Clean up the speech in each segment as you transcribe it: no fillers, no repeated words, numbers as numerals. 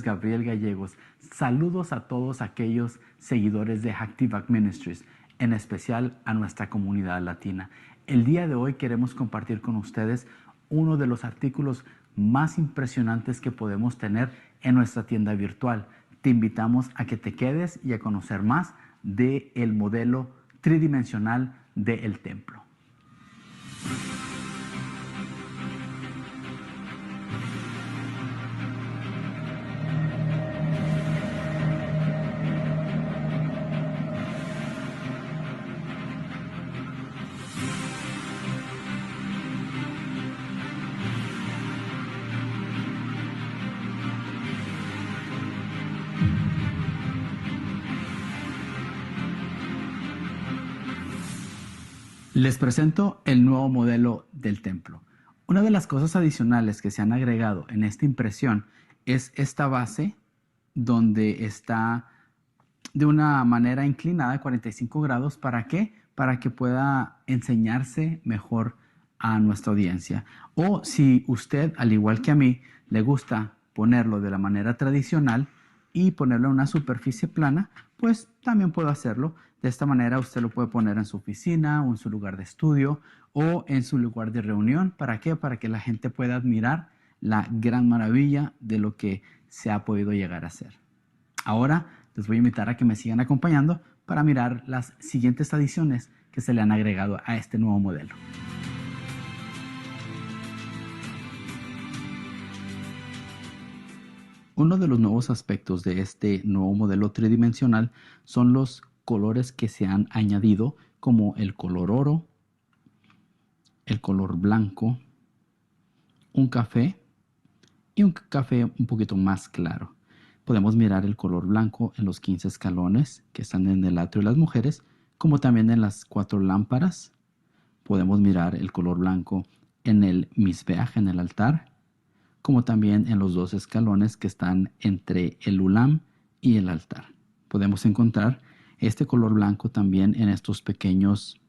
Gabriel Gallegos. Saludos a todos aquellos seguidores de Hacktivac Ministries, en especial a nuestra comunidad latina. El día de hoy queremos compartir con ustedes uno de los artículos más impresionantes que podemos tener en nuestra tienda virtual. Te invitamos a que te quedes y a conocer más del modelo tridimensional del templo. Les presento el nuevo modelo del templo. Una de las cosas adicionales que se han agregado en esta impresión es esta base donde está de una manera inclinada a 45 grados. ¿Para qué? Para que pueda enseñarse mejor a nuestra audiencia. O si usted, al igual que a mí, le gusta ponerlo de la manera tradicional y ponerlo en una superficie plana, pues también puedo hacerlo. De esta manera usted lo puede poner en su oficina o en su lugar de estudio o en su lugar de reunión. ¿Para qué? Para que la gente pueda admirar la gran maravilla de lo que se ha podido llegar a hacer. Ahora les voy a invitar a que me sigan acompañando para mirar las siguientes adiciones que se le han agregado a este nuevo modelo. Uno de los nuevos aspectos de este nuevo modelo tridimensional son los colores que se han añadido, como el color oro, el color blanco, un café y un café un poquito más claro. Podemos mirar el color blanco en los 15 escalones que están en el atrio de las mujeres, como también en las 4 lámparas. Podemos mirar el color blanco en el misbeach, en el altar, como también en los 2 escalones que están entre el ulam y el altar. Podemos encontrar este color blanco también en estos pequeños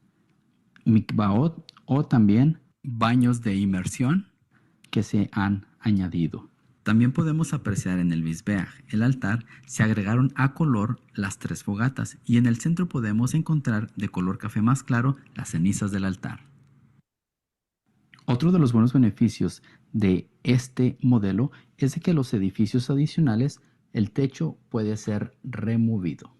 mikvaot o también baños de inmersión que se han añadido. También podemos apreciar en el misbeach, el altar, se agregaron a color las 3 fogatas y en el centro podemos encontrar de color café más claro las cenizas del altar. Otro de los buenos beneficios de este modelo es de que los edificios adicionales, el techo puede ser removido.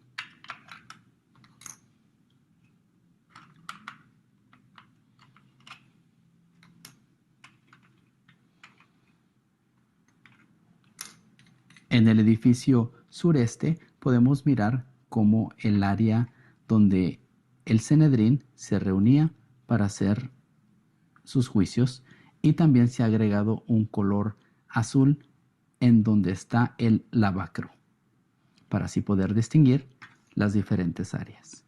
En el edificio sureste podemos mirar cómo el área donde el Sanedrín se reunía para hacer sus juicios, y también se ha agregado un color azul en donde está el lavacro, para así poder distinguir las diferentes áreas.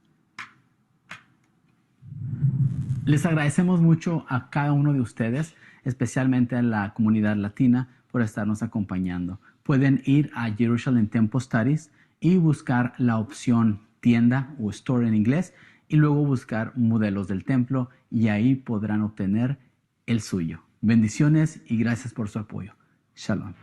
Les agradecemos mucho a cada uno de ustedes, especialmente a la comunidad latina, por estarnos acompañando. Pueden ir a Jerusalem Temple Studies y buscar la opción tienda o store en inglés y luego buscar modelos del templo y ahí podrán obtener el suyo. Bendiciones y gracias por su apoyo. Shalom.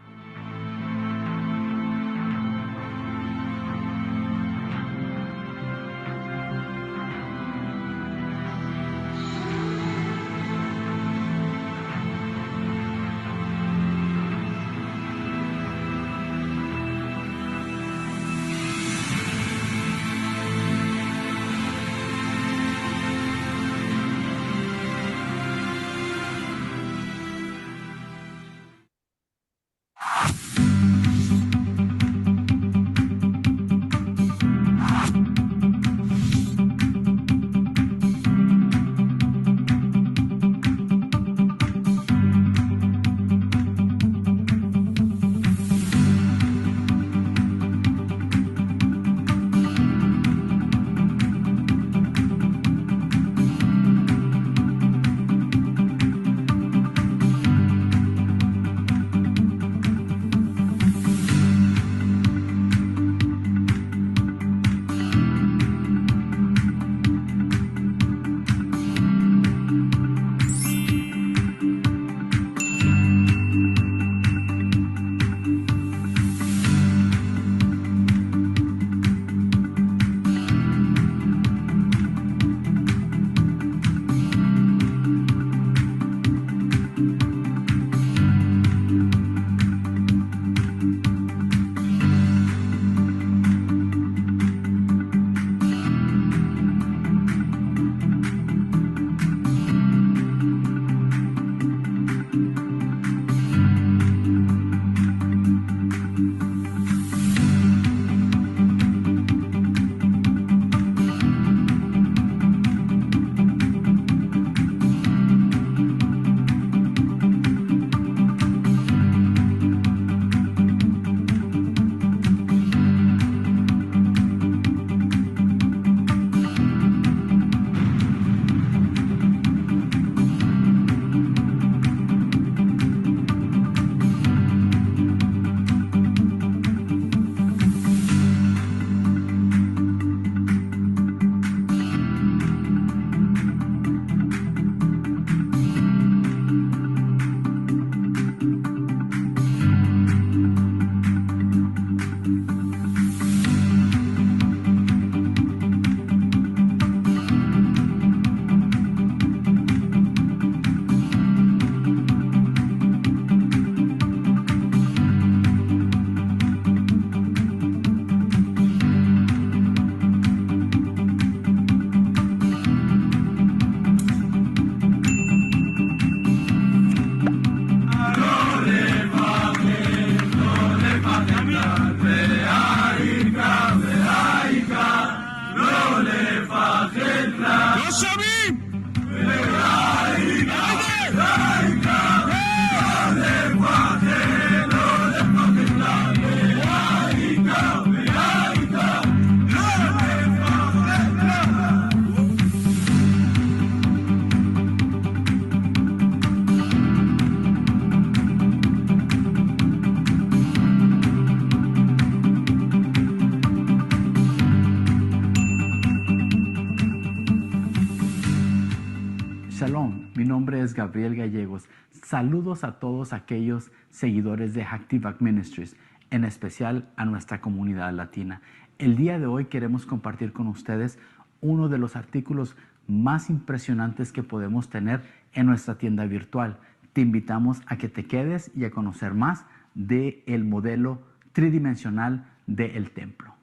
nombre es Gabriel Gallegos. Saludos a todos aquellos seguidores de Active Back Ministries, en especial a nuestra comunidad latina. El día de hoy queremos compartir con ustedes uno de los artículos más impresionantes que podemos tener en nuestra tienda virtual. Te invitamos a que te quedes y a conocer más del modelo tridimensional del templo.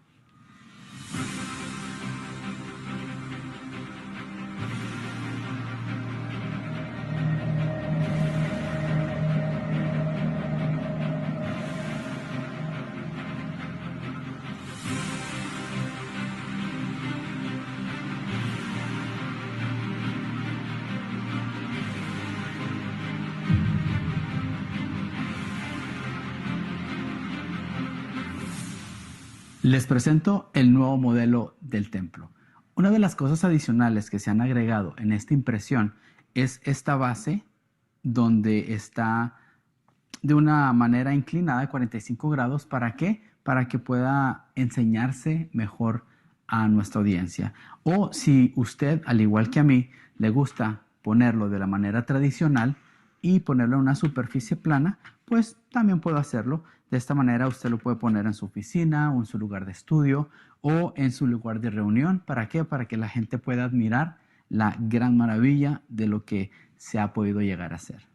Les presento el nuevo modelo del templo. Una de las cosas adicionales que se han agregado en esta impresión es esta base donde está de una manera inclinada, 45 grados. ¿Para qué? Para que pueda enseñarse mejor a nuestra audiencia. O si usted, al igual que a mí, le gusta ponerlo de la manera tradicional y ponerlo en una superficie plana, pues también puedo hacerlo. De esta manera usted lo puede poner en su oficina o en su lugar de estudio o en su lugar de reunión. ¿Para qué? Para que la gente pueda admirar la gran maravilla de lo que se ha podido llegar a hacer.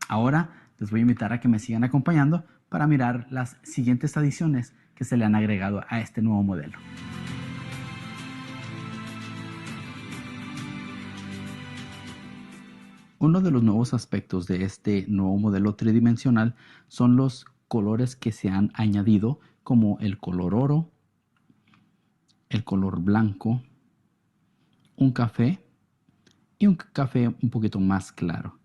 Ahora les voy a invitar a que me sigan acompañando para mirar las siguientes adiciones que se le han agregado a este nuevo modelo. Uno de los nuevos aspectos de este nuevo modelo tridimensional son los colores que se han añadido, como el color oro, el color blanco, un café y un café un poquito más claro.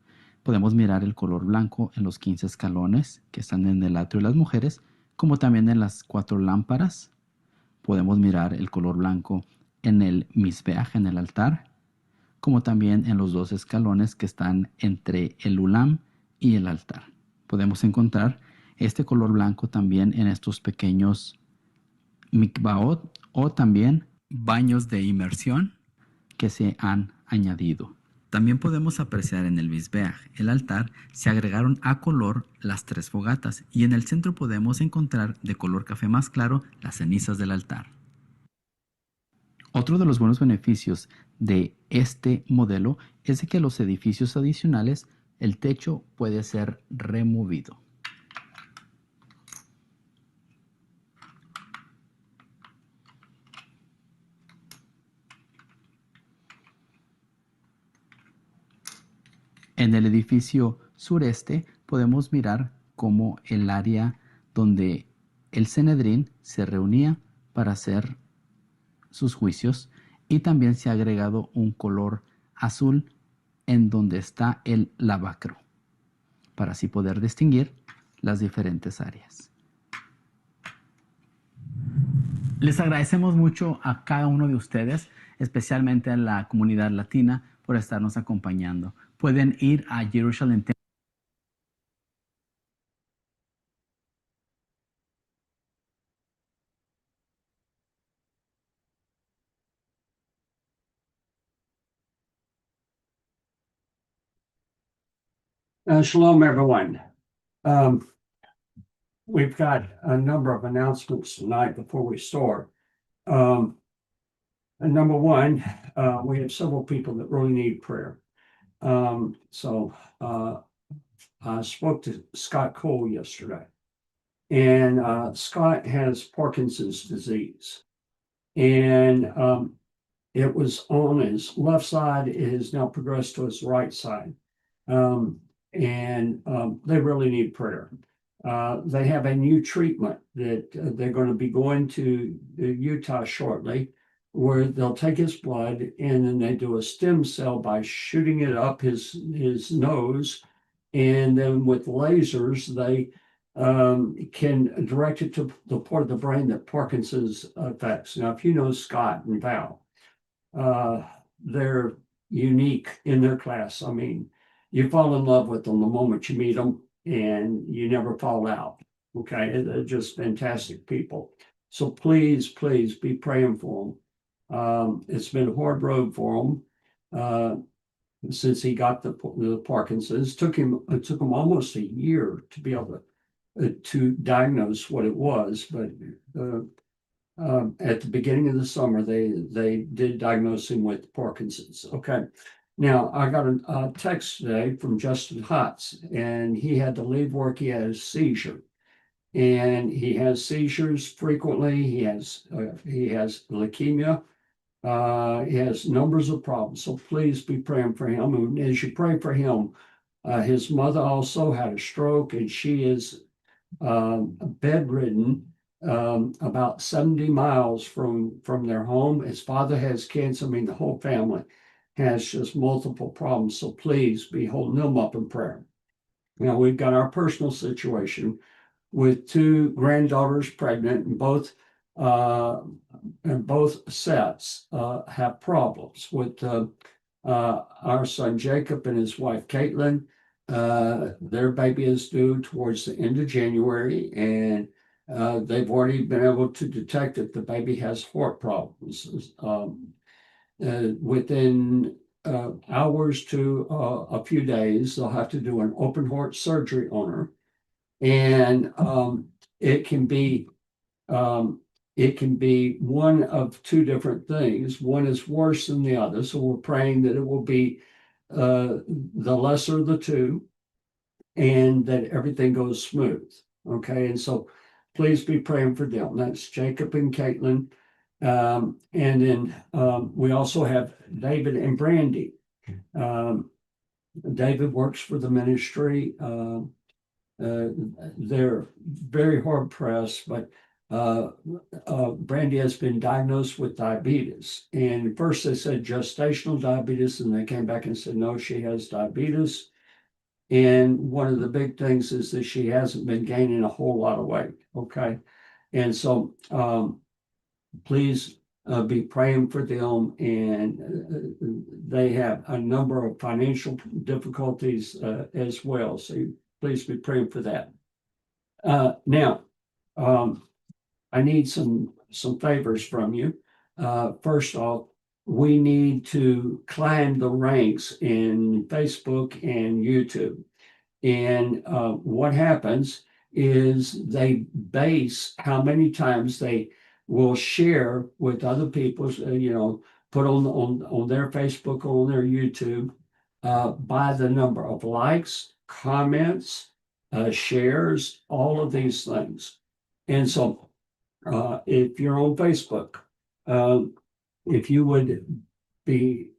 Podemos mirar el color blanco en los 15 escalones que están en el atrio de las mujeres, como también en las 4 lámparas. Podemos mirar el color blanco en el misbeach, en el altar, como también en los 2 escalones que están entre el ulam y el altar. Podemos encontrar este color blanco también en estos pequeños mikvaot o también baños de inmersión que se han añadido. También podemos apreciar en el misbeach, el altar, se agregaron a color las 3 fogatas y en el centro podemos encontrar de color café más claro las cenizas del altar. Otro de los buenos beneficios de este modelo es de que los edificios adicionales, el techo puede ser removido. En el edificio sureste podemos mirar cómo el área donde el Sanedrín se reunía para hacer sus juicios, y también se ha agregado un color azul en donde está el lavacro, para así poder distinguir las diferentes áreas. Les agradecemos mucho a cada uno de ustedes, especialmente a la comunidad latina, por estarnos acompañando. Pueden ir a Jerusalem. Shalom, everyone. We've got a number of announcements tonight before we start. Number one, we have several people that really need prayer. I spoke to Scott Cole yesterday, and Scott has Parkinson's disease, and it was on his left side. It has now progressed to his right side. They really need prayer. They have a new treatment that they're going to be going to Utah shortly, where they'll take his blood and then they do a stem cell by shooting it up his nose, and then with lasers they can direct it to the part of the brain that Parkinson's affects. Now, if you know Scott and Val, they're unique in their class. I mean, you fall in love with them the moment you meet them, and you never fall out. Okay, they're just fantastic people. So please, please be praying for them. It's been a hard road for them. since he got the Parkinson's. It took him almost a year to be able to diagnose what it was, but at the beginning of the summer, they did diagnose him with Parkinson's. Okay. Now, I got a text today from Justin Hutz, and he had to leave work. He had a seizure, and he has seizures frequently. He has leukemia. He has numbers of problems. So please be praying for him. And as you pray for him, his mother also had a stroke, and she is bedridden about 70 miles from their home. His father has cancer. I mean, the whole family has just multiple problems. So please be holding them up in prayer. Now, we've got our personal situation with two granddaughters pregnant, and both sets have problems with our son Jacob and his wife Caitlin. Their baby is due towards the end of January, and they've already been able to detect that the baby has heart problems. Within hours to a few days, they'll have to do an open heart surgery on her, and it can be one of two different things. One is worse than the other, so we're praying that it will be the lesser of the two, and that everything goes smooth. Okay, and so please be praying for them. That's Jacob and Caitlin. And then we also have David and Brandy. David works for the ministry. They're very hard pressed, but Brandy has been diagnosed with diabetes. And first they said gestational diabetes, and they came back and said, no, she has diabetes. And one of the big things is that she hasn't been gaining a whole lot of weight. Okay. And so please be praying for them. And they have a number of financial difficulties as well. So please be praying for that. Now, I need some favors from you. First off, we need to climb the ranks in Facebook and YouTube. And what happens is they base how many times they will share with other people, put on their Facebook, on their YouTube, by the number of likes, comments, shares, all of these things. And so if you're on Facebook, if you would be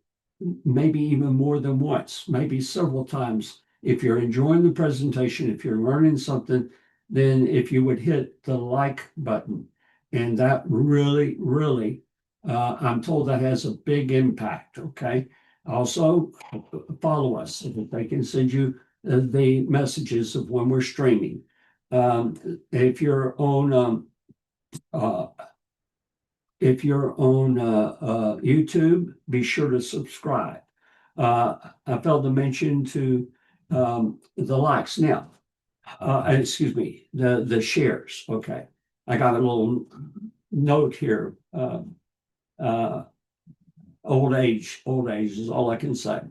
maybe even more than once, maybe several times, if you're enjoying the presentation, if you're learning something, then if you would hit the like button, and that really, really, I'm told that has a big impact. Okay. Also, follow us so that they can send you the messages of when we're streaming. If you're on YouTube, be sure to subscribe. I failed to mention to the likes. Now, excuse me, the shares. Okay. I got a little note here. Old age is all I can say.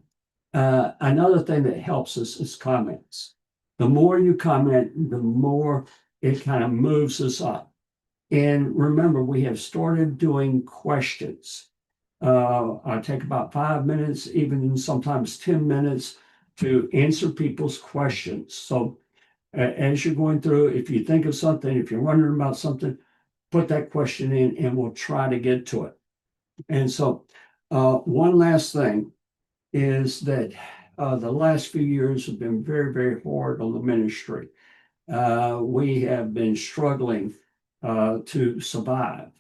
Another thing that helps us is comments. The more you comment, the more it kind of moves us up. And remember, we have started doing questions. I take about 5 minutes, even sometimes 10 minutes, to answer people's questions. So as you're going through, if you think of something, if you're wondering about something, put that question in and we'll try to get to it. And so one last thing is that the last few years have been very, very hard on the ministry. We have been struggling to survive.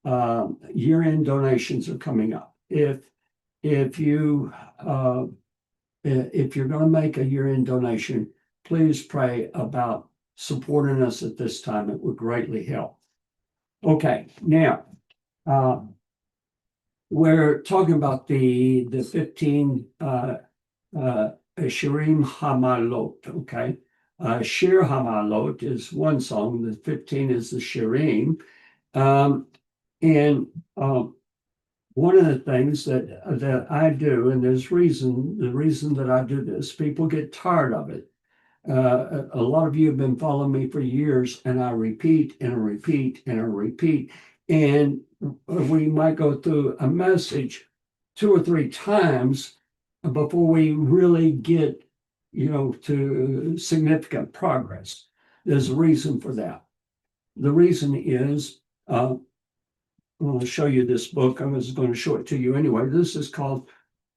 Year-end donations are coming up. If you're going to make a year-end donation, please pray about supporting us at this time. It would greatly help. Okay, now we're talking about the 15 Shirim Hamaalot. Okay, Shir Hamaalot is one song. The 15 is the Shirim, and one of the things that I do, and the reason that I do this, people get tired of it. A lot of you have been following me for years, and I repeat and I repeat and I repeat. And we might go through a message 2 or 3 times before we really get, to significant progress. There's a reason for that. The reason is, I'm going to show you this book. I was going to show it to you anyway. This is called,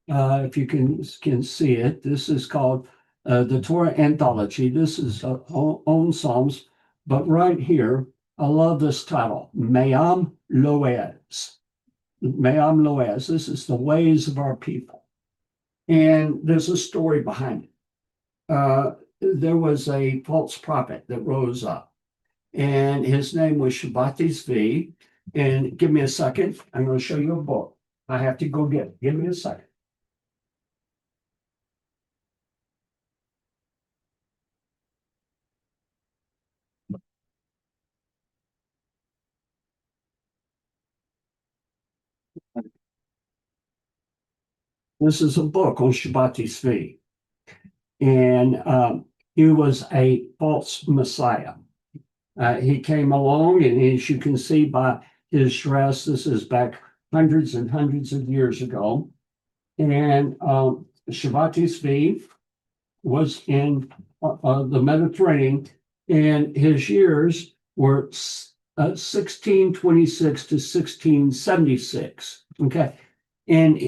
if you can see it, this is called the Torah Anthology. This is on Psalms, but right here, I love this title, Mayam Loez. Mayam Loez. This is the ways of our people. And there's a story behind it. There was a false prophet that rose up, and his name was Shabbat Zvi. And give me a second. I'm going to show you a book. I have to go get it. Give me a second. This is a book on Shabbat Zvi. And he was a false Messiah. He came along, and as you can see by his dress, this is back hundreds and hundreds of years ago. And Shabbat Zvi was in the Mediterranean, and his years were 1626 to 1676. Okay. And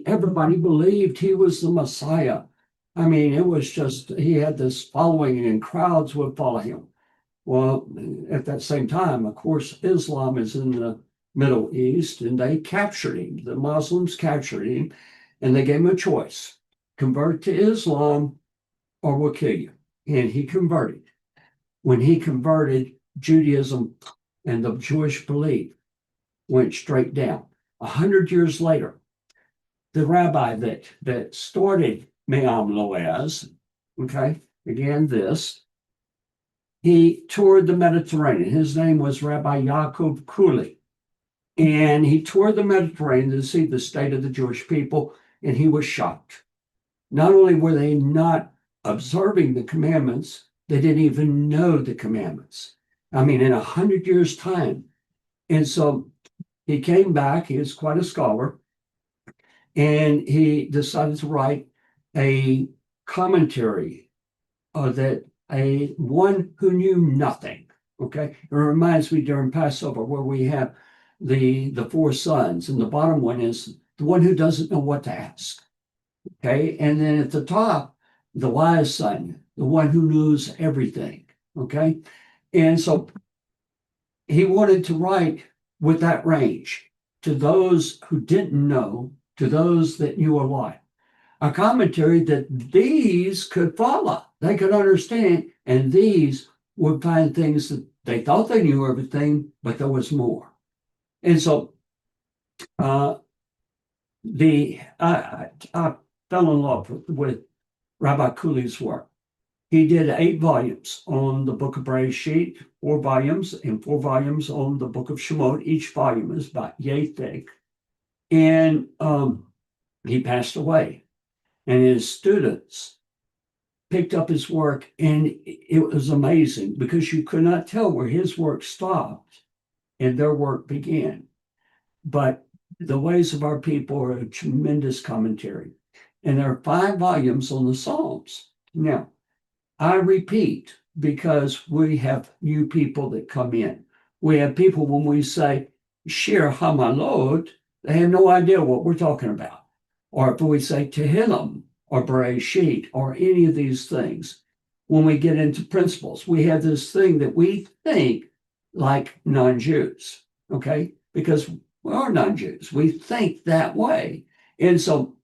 everybody believed he was the Messiah. I mean, it was just, he had this following, and crowds would follow him. Well, at that same time, of course, Islam is in the Middle East, and they captured him. The Muslims captured him, and they gave him a choice: convert to Islam or we'll kill you. And he converted. When he converted, Judaism and the Jewish belief went straight down. 100 years later, the rabbi that started Mayam Loez, okay, again, he toured the Mediterranean. His name was Rabbi Yaakov Kuli. And he toured the Mediterranean to see the state of the Jewish people, and he was shocked. Not only were they not observing the commandments, they didn't even know the commandments. I mean, in 100 years' time. And so he came back, he was quite a scholar, and he decided to write a commentary that one who knew nothing. Okay. It reminds me during Passover where we have the 4 sons, and the bottom one is the one who doesn't know what to ask. Okay. And then at the top, the wise son, the one who knows everything. Okay. And so he wanted to write with that range, to those who didn't know, to those that knew a lot. A commentary that these could follow, they could understand, and these would find things that they thought they knew everything, but there was more. And so I fell in love with Rabbi Kuli's work. He did 8 volumes on the book of Bereshit, 4 volumes, and 4 volumes on the book of Shemot. Each volume is about yay thick. And he passed away. And his students picked up his work, and it was amazing because you could not tell where his work stopped and their work began. But the ways of our people are a tremendous commentary. And there are 5 volumes on the Psalms. Now, I repeat, because we have new people that come in. We have people, when we say Shir Hamaalot, they have no idea what we're talking about. Or if we say Tehillim or Bereshit or any of these things, when we get into principles, we have this thing that we think like non-Jews, okay? Because we are non-Jews. We think that way. And so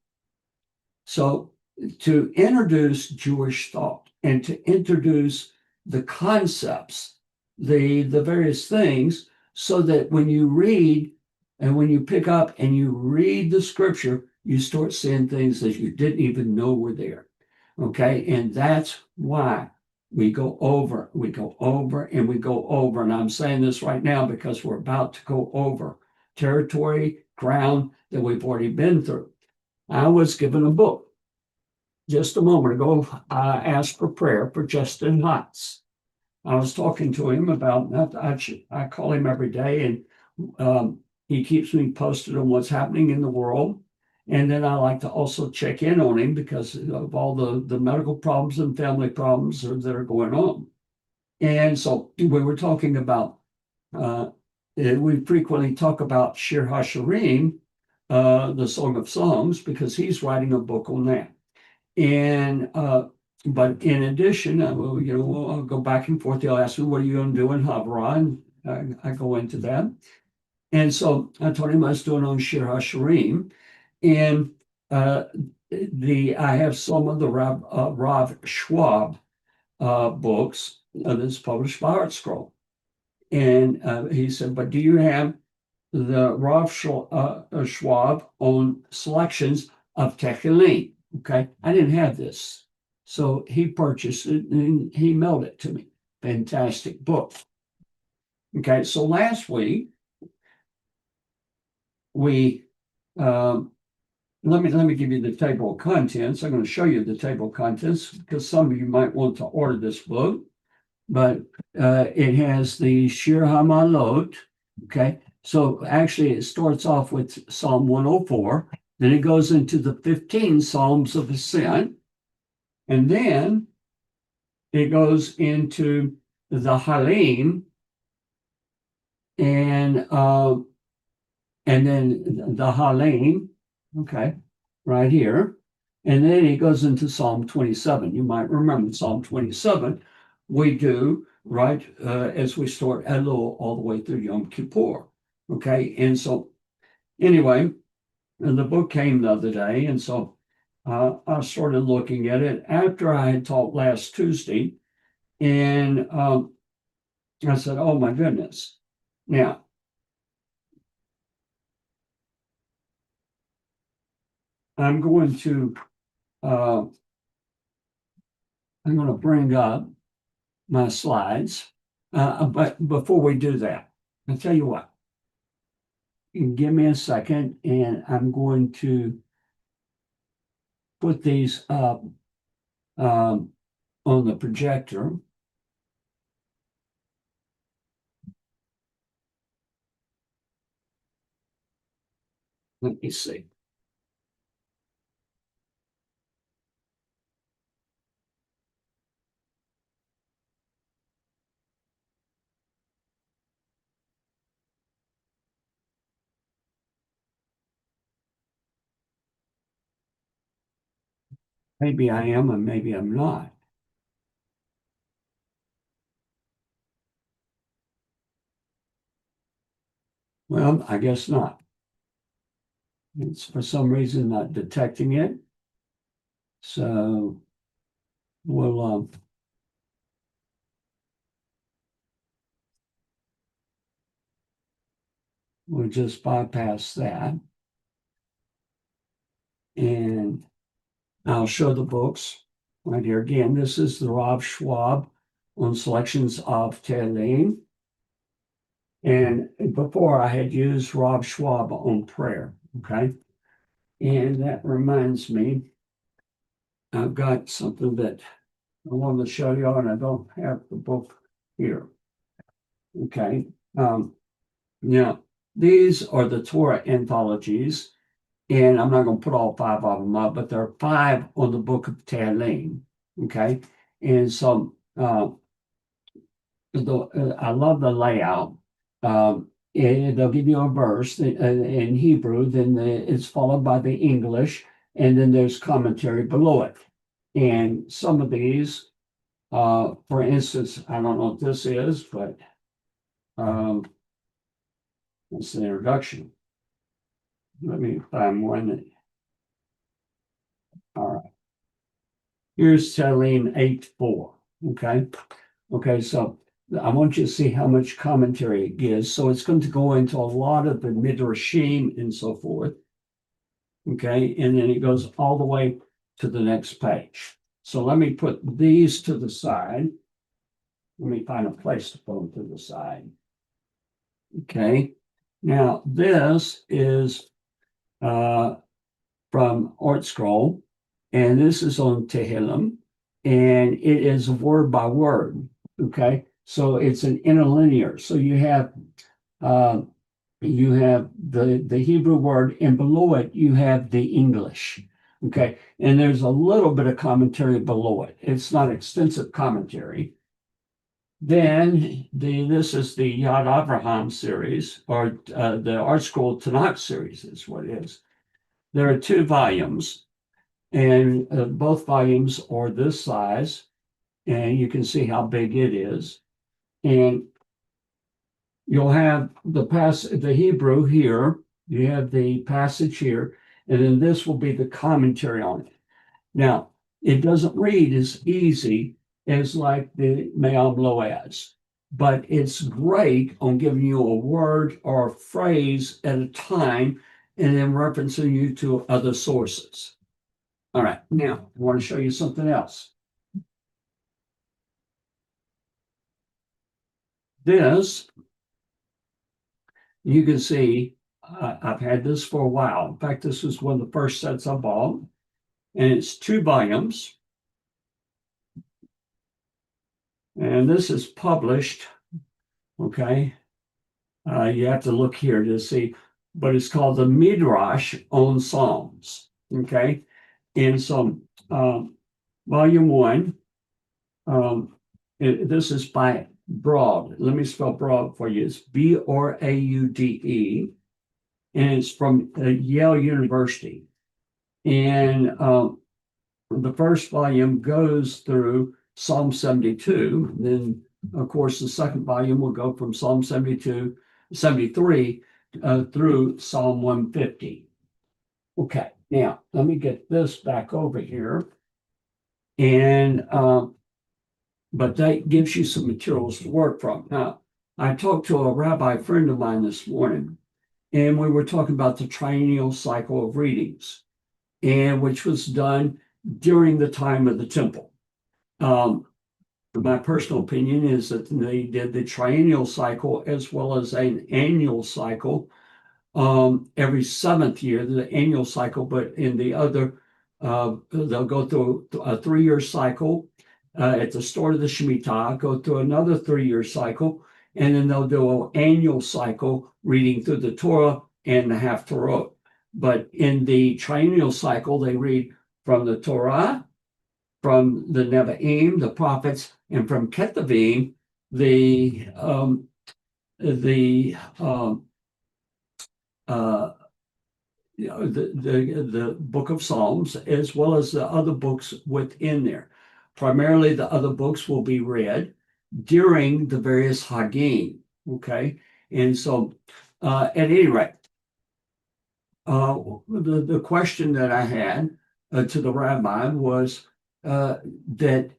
to introduce Jewish thought and to introduce the concepts, the various things, so that when you read and when you pick up and you read the scripture, you start seeing things that you didn't even know were there. Okay. And that's why we go over, and we go over. And I'm saying this right now because we're about to go over territory, ground that we've already been through. I was given a book just a moment ago. I asked for prayer for Justin Hotz. I was talking to him about that. I call him every day, and he keeps me posted on what's happening in the world. And then I like to also check in on him because of all the medical problems and family problems that are going on. And so we were talking about, we frequently talk about Shir HaShirim, the Song of Songs, because he's writing a book on that. And but in addition, I'll go back and forth. They'll ask me, "What are you going to do in Havra?" And I go into that. And so I told him I was doing on Shir HaShirim, and I have some of the Rav Schwab books that's published by Art Scroll. And he said, "But do you have the Rav Schwab on selections of Tehillim?" Okay, I didn't have this. So he purchased it and he mailed it to me. Fantastic book. Okay, so last week we let me give you the table of contents. I'm going to show you the table of contents because some of you might want to order this book, but it has the Shir Hamaalot. Okay, so actually it starts off with Psalm 104. Then it goes into the 15 Psalms of Ascent. And then it goes into the Halim. And then the Halim, okay, right here. And then it goes into Psalm 27. You might remember Psalm 27. We do, right, as we start Elul all the way through Yom Kippur. Okay, and so anyway, and the book came the other day, and so I started looking at it after I had taught last Tuesday, and I said, "Oh my goodness!" Now, I'm going to bring up my slides, but before we do that, I'll tell you what. Give me a second, and I'm going to put these up on the projector. Let me see. Maybe I am, and maybe I'm not. Well, I guess not. It's for some reason not detecting it. So we'll just bypass that. And I'll show the books right here. Again, this is the Rav Schwab on selections of Tehillim. And before I had used Rav Schwab on prayer, okay? And that reminds me, I've got something that I want to show you, and I don't have the book here. Okay. Now, these are the Torah anthologies, and I'm not going to put all 5 of them up, but there are 5 on the book of Tehillim. Okay. And so I love the layout. And they'll give you a verse in Hebrew, then it's followed by the English, and then there's commentary below it. And some of these, for instance, I don't know what this is, but that's the introduction. Let me find one. All right. Here's Tehillim 8:4. Okay. Okay, so I want you to see how much commentary it gives. So it's going to go into a lot of the midrashim and so forth. Okay, and then it goes all the way to the next page. So let me put these to the side. Let me find a place to put them to the side. Okay, Now, this is from Art Scroll, and this is on Tehillim, and it is word by word. Okay, so it's an interlinear. So you have the Hebrew word, and below it you have the English. Okay, and there's a little bit of commentary below it. It's not extensive commentary. Then this is the Yad Avraham series, or the Art Scroll Tanakh series is what it is. There are 2 volumes, and both volumes are this size, and you can see how big it is. And you'll have the Hebrew here, you have the passage here, and then this will be the commentary on it. Now, it doesn't read as easy as like the Me'am Loaz, but it's great on giving you a word or a phrase at a time and then referencing you to other sources. All right, now I want to show you something else. This, you can see, I've had this for a while. In fact, this was one of the first sets I bought, and it's 2 volumes. And this is published, okay? You have to look here to see, but it's called the Midrash on Psalms, okay? And so, volume 1, this is by Broad. Let me spell Broad for you. It's Braude, and it's from Yale University. And the first volume goes through Psalm 72. Then, of course, the second volume will go from Psalm 72, 73 through Psalm 150. Okay, now let me get this back over here. And but that gives you some materials to work from. Now, I talked to a rabbi friend of mine this morning, and we were talking about the triennial cycle of readings, and which was done during the time of the temple. My personal opinion is that they did the triennial cycle as well as an annual cycle every 7th year, the annual cycle, but in the other, they'll go through a 3-year cycle at the start of the Shemitah, go through another 3-year cycle, and then they'll do an annual cycle reading through the Torah and the Haftarot. But in the triennial cycle, they read from the Torah, from the Nevi'im, the prophets, and from Ketuvim, the book of Psalms, as well as the other books within there. Primarily, the other books will be read during the various Hagim, okay? And so, at any rate, the question that I had to the rabbi was that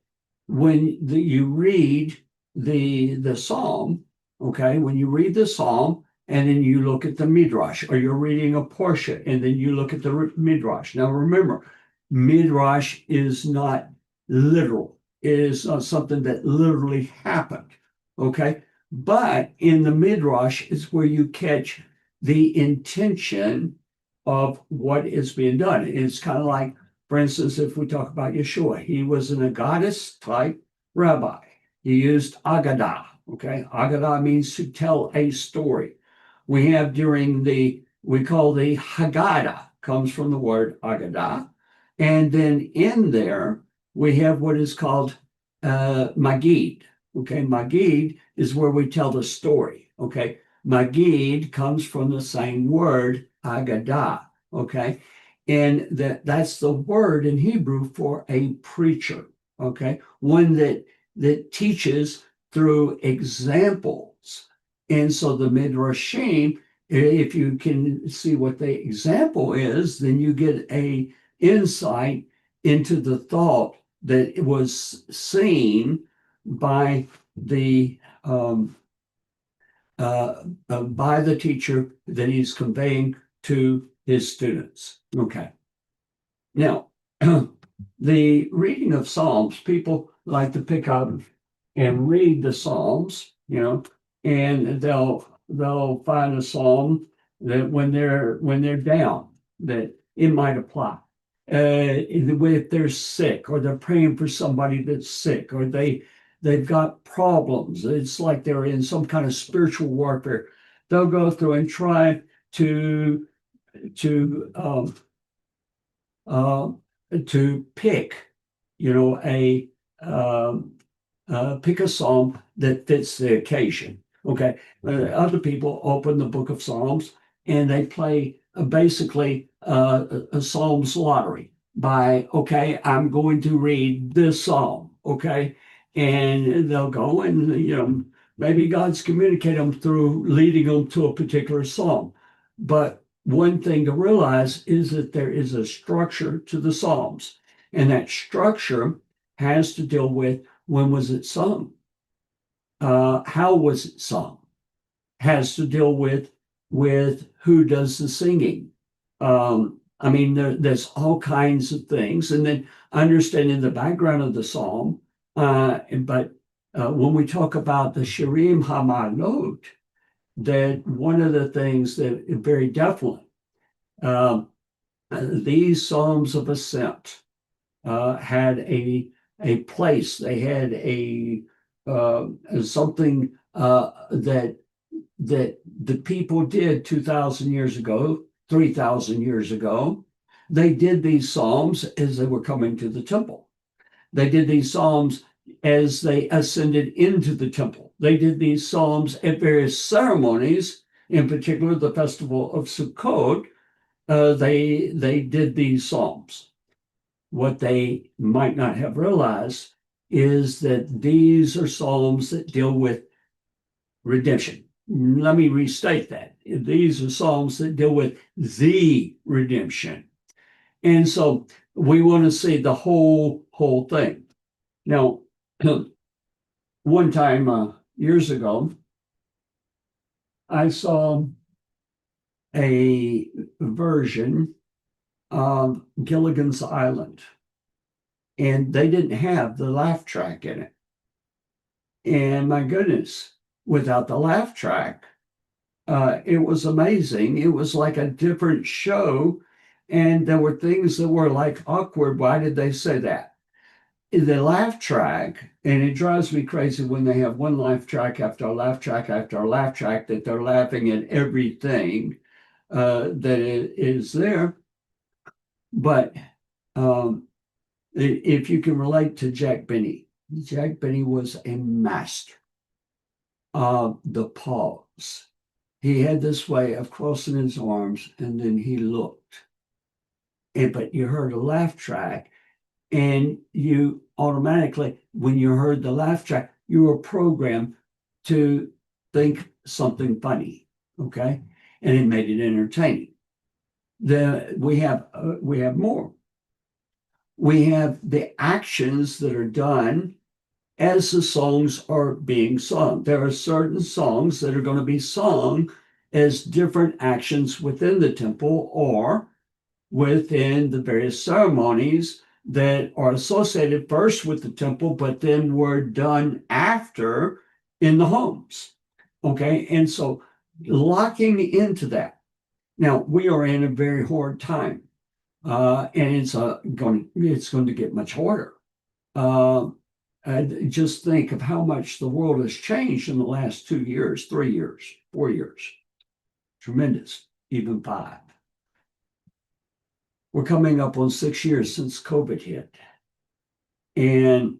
when you read the psalm, okay, when you read the psalm and then you look at the midrash, or you're reading a portion and then you look at the midrash. Now remember, midrash is not literal. It is not something that literally happened, okay? But in the midrash is where you catch the intention of what is being done. It's kind of like, for instance, if we talk about Yeshua, he was an Aggadist type rabbi. He used Agadah, okay? Agadah means to tell a story. We have we call the Haggadah, comes from the word Agadah. And then in there, we have what is called Magid, okay? Magid is where we tell the story, okay? Magid comes from the same word, Agadah, okay? And that's the word in Hebrew for a preacher, okay? One that teaches through examples. And so the Midrashim, if you can see what the example is, then you get a insight into the thought that was seen by the teacher that he's conveying to his students. Okay. Now, the reading of Psalms, people like to pick up and read the Psalms, and they'll they'll find a psalm that when they're down, that it might apply. If they're sick, or they're praying for somebody that's sick, or they've got problems, it's like they're in some kind of spiritual warfare. They'll go through and try to to um, uh, to pick, a pick a psalm that fits the occasion. Okay, other people open the book of Psalms and they play basically a Psalms lottery by, okay, I'm going to read this psalm. Okay, and they'll go and maybe God's communicating them through leading them to a particular psalm, but one thing to realize is that there is a structure to the Psalms, and that structure has to deal with when was it sung, how was it sung, has to deal with who does the singing. I mean, there's all kinds of things, and then understanding the background of the psalm. But when we talk about the Shirim Hamaalot, that one of the things that very definitely these psalms of ascent had a place. They had a something that the people did 2,000 years ago, 3,000 years ago. They did these psalms as they were coming to the temple. They did these psalms as they ascended into the temple. They did these psalms at various ceremonies, in particular the festival of Sukkot. They did these psalms. What they might not have realized is that these are psalms that deal with redemption. Let me restate that. These are psalms that deal with the redemption. And so we want to see the whole thing. Now, one time years ago, I saw a version of Gilligan's Island, and they didn't have the laugh track in it. And my goodness, without the laugh track, it was amazing. It was like a different show, and there were things that were like awkward. Why did they say that? The laugh track, and it drives me crazy when they have one laugh track after a laugh track after a laugh track, that they're laughing at everything that is there. But if you can relate to Jack Benny was a master of the pause. He had this way of crossing his arms and then he looked. But you heard a laugh track, and you automatically, when you heard the laugh track, you were programmed to think something funny. Okay, and it made it entertaining. We have more. We have the actions that are done as the songs are being sung. There are certain songs that are going to be sung as different actions within the temple or within the various ceremonies that are associated first with the temple, but then were done after in the homes. Okay, and so locking into that. Now, we are in a very hard time, and it's going to get much harder. Just think of how much the world has changed in the last 2 years, 3 years, 4 years. Tremendous, even 5. We're coming up on 6 years since COVID hit. And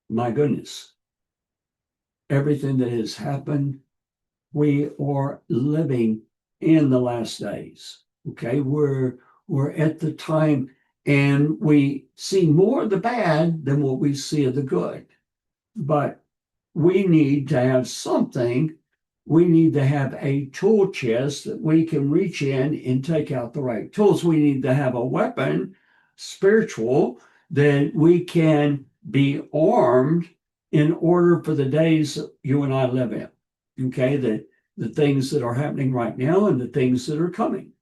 my goodness, everything that has happened, we are living in the last days. Okay, we're at the time, and we see more of the bad than what we see of the good. But we need to have something. We need to have a tool chest that we can reach in and take out the right tools. We need to have a weapon, spiritual, that we can be armed in order for the days that you and I live in. Okay, the things that are happening right now and the things that are coming.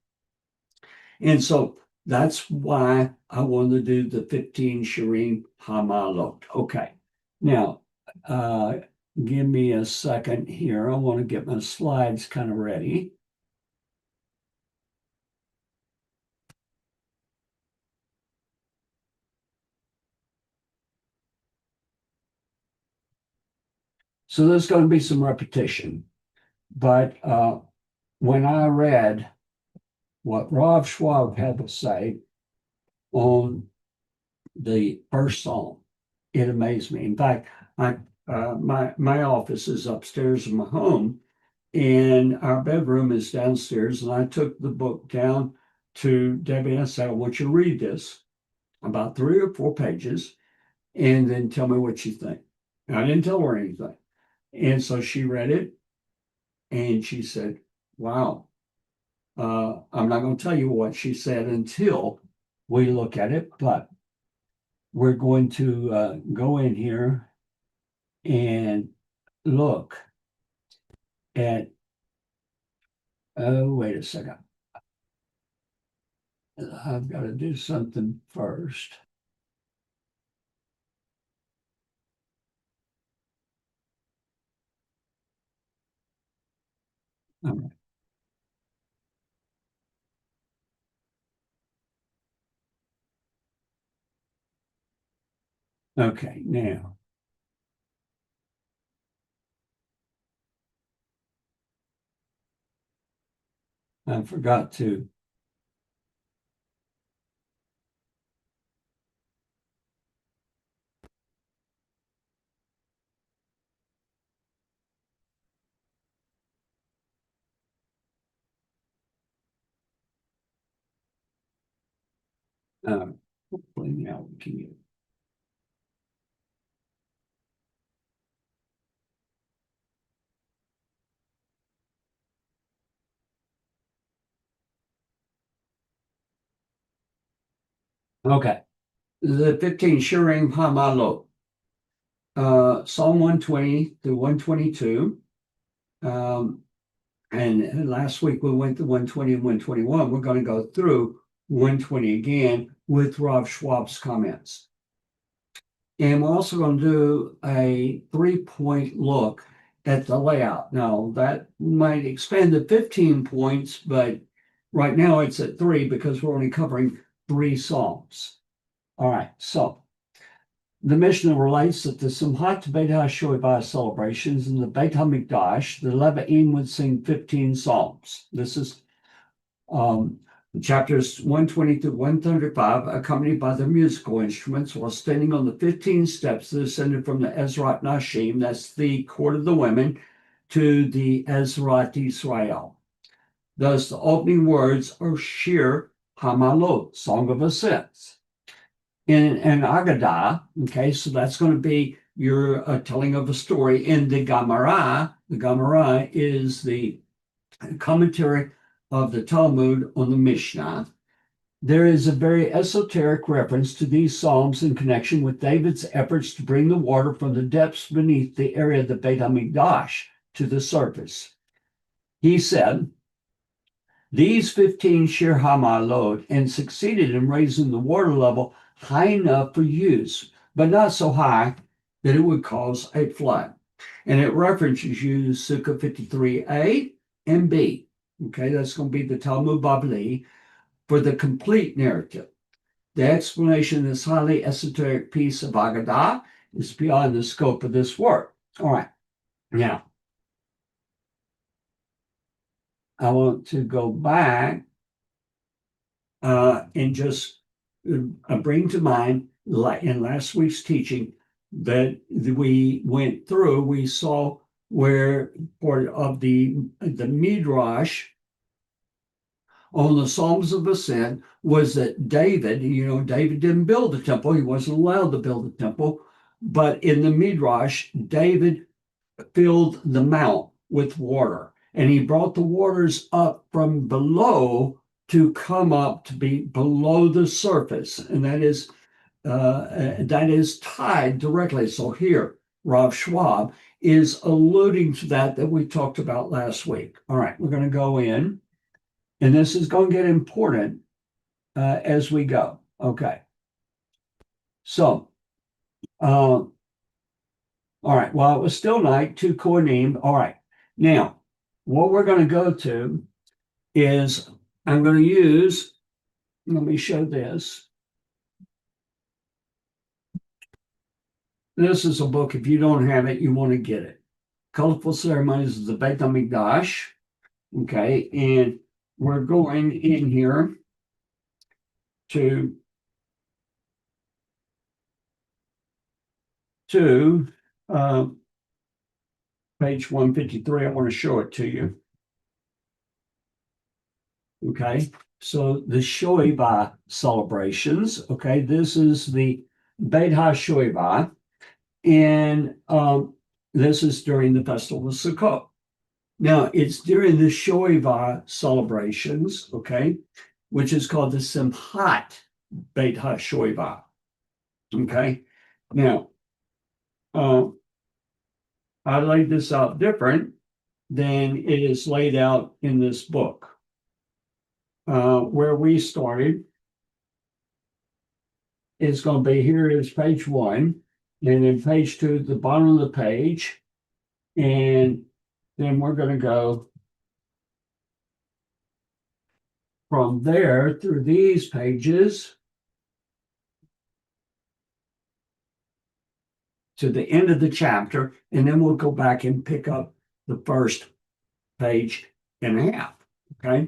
And so that's why I wanted to do the 15 Shirim Hamaalot. Okay, now Give me a second here. I want to get my slides kind of ready. So there's going to be some repetition. But when I read what Rav Schwab had to say on the first psalm, it amazed me. In fact, my office is upstairs in my home, and our bedroom is downstairs. And I took the book down to Debbie and I said, I want you to read this, about 3 or 4 pages, and then tell me what you think. And I didn't tell her anything. And so she read it, and she said, wow. I'm not going to tell you what she said until we look at it, but we're going to go in here and look at, oh, wait a second. I've got to do something first. All right. Okay, now. I forgot to. Hopefully now we can get. Okay. The 15 Shirim Hamaalot. Psalm 120 to 122. And last week we went to 120 and 121. We're going to go through 120 again with Rav Schwab's comments. And we're also going to do a 3-point look at the layout. Now, that might expand to 15 points, but right now it's at 3 because we're only covering 3 psalms. All right, so the Mishnah relates that the Simchat Beit HaShoevah celebrations in the Beit HaMikdash, the Levi'im would sing 15 psalms. This is chapters 120 to 135, accompanied by the musical instruments, while standing on the 15 steps that ascended from the Ezrat Nashim, that's the court of the women, to the Ezrat Israel. Thus, the opening words are Shir Hamaalot, Song of Ascents. In an Agadah, okay, so that's going to be your telling of a story. In the Gemara is the commentary of the Talmud on the Mishnah. There is a very esoteric reference to these psalms in connection with David's efforts to bring the water from the depths beneath the area of the Beit HaMikdash to the surface. He said, these 15 Shir Hamaalot, and succeeded in raising the water level high enough for use, but not so high that it would cause a flood. And it references you Sukkah 53a and b. Okay, that's going to be the Talmud Bavli for the complete narrative. The explanation of this highly esoteric piece of Agadah is beyond the scope of this work. All right, now I want to go back and just bring to mind in last week's teaching that we went through, we saw where part of the Midrash on the Psalms of Ascent was that David didn't build the temple. He wasn't allowed to build the temple. But in the Midrash, David filled the mount with water, and he brought the waters up from below to come up to be below the surface. And that is tied directly. So here, Rav Schwab is alluding to that we talked about last week. All right, we're going to go in, and this is going to get important as we go. Okay. So All right. Well, it was still night, two kohanim. All right. Now, what we're going to go to is I'm going to use, let me show this. This is a book. If you don't have it, you want to get it. Colorful Ceremonies of the Beit HaMikdash. Okay. And we're going in here to page 153. I want to show it to you. Okay, so the Shoiva celebrations. Okay, this is the Beit HaShoiva, and this is during the festival of Sukkot. Now, it's during the Shoiva celebrations, okay, which is called the Simchat Beit HaShoiva. Okay, now, I laid this out different than it is laid out in this book. Where we started is going to be here is page 1, and then page 2, the bottom of the page, and then we're going to go from there through these pages to the end of the chapter, and then we'll go back and pick up the first page and a half. Okay.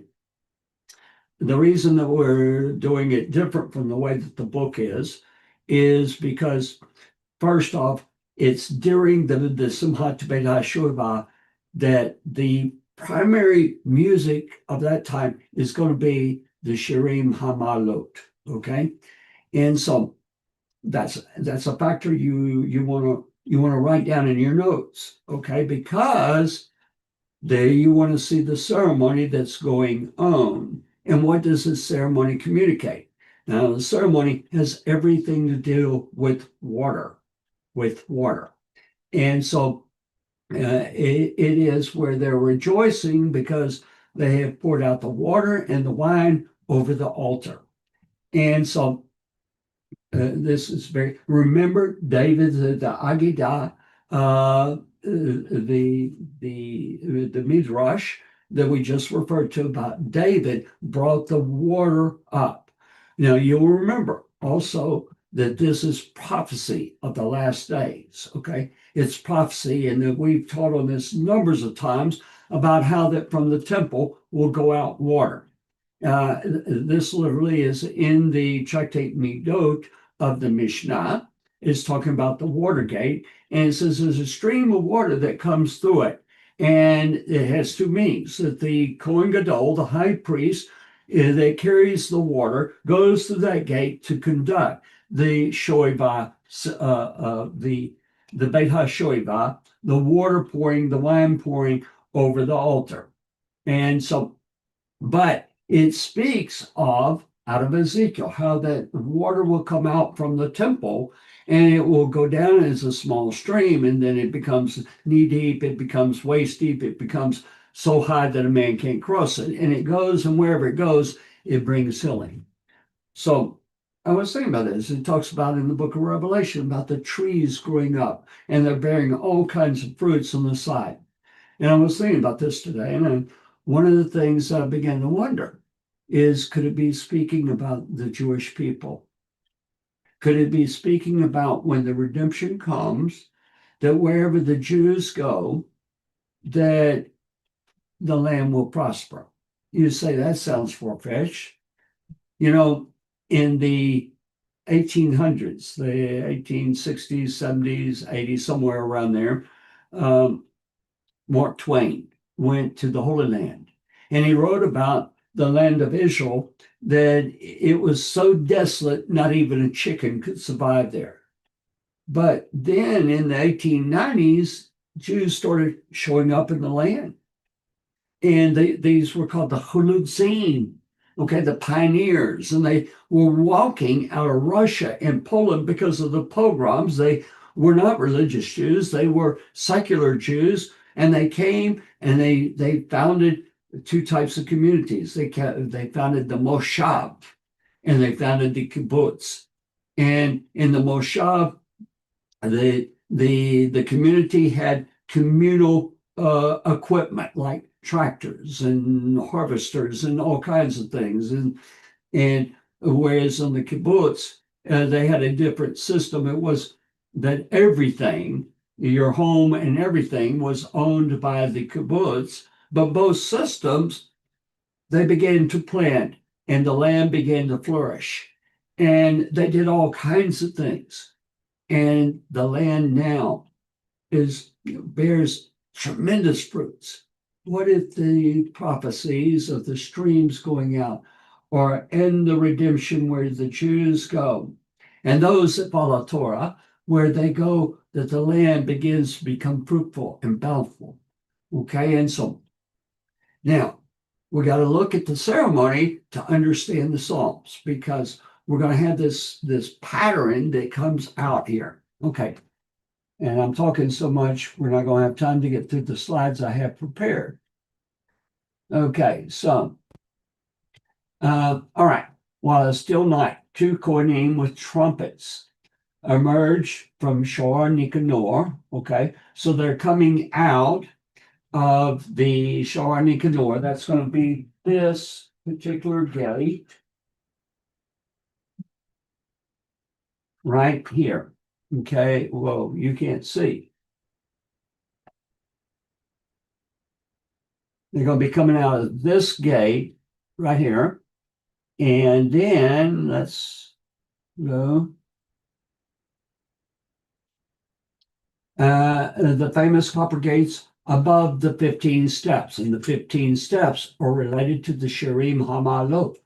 The reason that we're doing it different from the way that the book is because, first off, it's during the Simchat Beit HaShoiva that the primary music of that time is going to be the Shirim Hamaalot. Okay, and so that's a factor you want to write down in your notes. Okay, because there you want to see the ceremony that's going on. And what does this ceremony communicate? Now, the ceremony has everything to do with water, And so it is where they're rejoicing because they have poured out the water and the wine over the altar. And so this is remember David, the Agidah, the Midrash that we just referred to about David brought the water up. Now you'll remember also that this is prophecy of the last days. Okay, it's prophecy, and that we've taught on this numbers of times about how that from the temple will go out water. This literally is in the Tractate Midot of the Mishnah. It's talking about the water gate, and it says there's a stream of water that comes through it. And it has two meanings, that the Kohen Gadol, the high priest, that carries the water, goes through that gate to conduct the Shoiva, the Beit HaShoiva, the water pouring, the wine pouring over the altar. And so, but it speaks of, out of Ezekiel, how that water will come out from the temple and it will go down as a small stream, and then it becomes knee deep, it becomes waist deep, it becomes so high that a man can't cross it. And it goes, and wherever it goes, it brings healing. So I was thinking about this. It talks about in the book of Revelation about the trees growing up, and they're bearing all kinds of fruits on the side. And I was thinking about this today, and one of the things I began to wonder is, could it be speaking about the Jewish people? Could it be speaking about when the redemption comes, that wherever the Jews go, that the land will prosper? You say, that sounds far-fetched. You know, in the 1800s, the 1860s, 70s, 80s, somewhere around there, Mark Twain went to the Holy Land, and he wrote about the land of Israel, that it was so desolate, not even a chicken could survive there. But then in the 1890s, Jews started showing up in the land. And these were called the Hulutzim, okay, the pioneers. And they were walking out of Russia and Poland because of the pogroms. They were not religious Jews, they were secular Jews. And they came and they founded two types of communities. They founded the Moshav and they founded the kibbutz. And in the Moshav, The community had communal equipment like tractors and harvesters and all kinds of things. And whereas on the kibbutz, they had a different system. It was that everything, your home and everything, was owned by the kibbutz. But both systems, they began to plant and the land began to flourish. And they did all kinds of things. And the land now bears tremendous fruits. What if the prophecies of the streams going out or in the redemption where the Jews go and those that follow Torah, where they go, that the land begins to become fruitful and bountiful. Okay, and so now we got to look at the ceremony to understand the Psalms, because we're going to have this pattern that comes out here. Okay. And I'm talking so much, we're not going to have time to get through the slides I have prepared. Okay, so, all right. While it's still night, two Kohanim with trumpets emerge from Shor Nicanor. Okay, so they're coming out of the Shor Nicanor. That's going to be this particular gate right here. Okay, well, you can't see. They're going to be coming out of this gate right here. And then let's go. The famous copper gates above the 15 steps. And the 15 steps are related to the Shirim Hamaalot.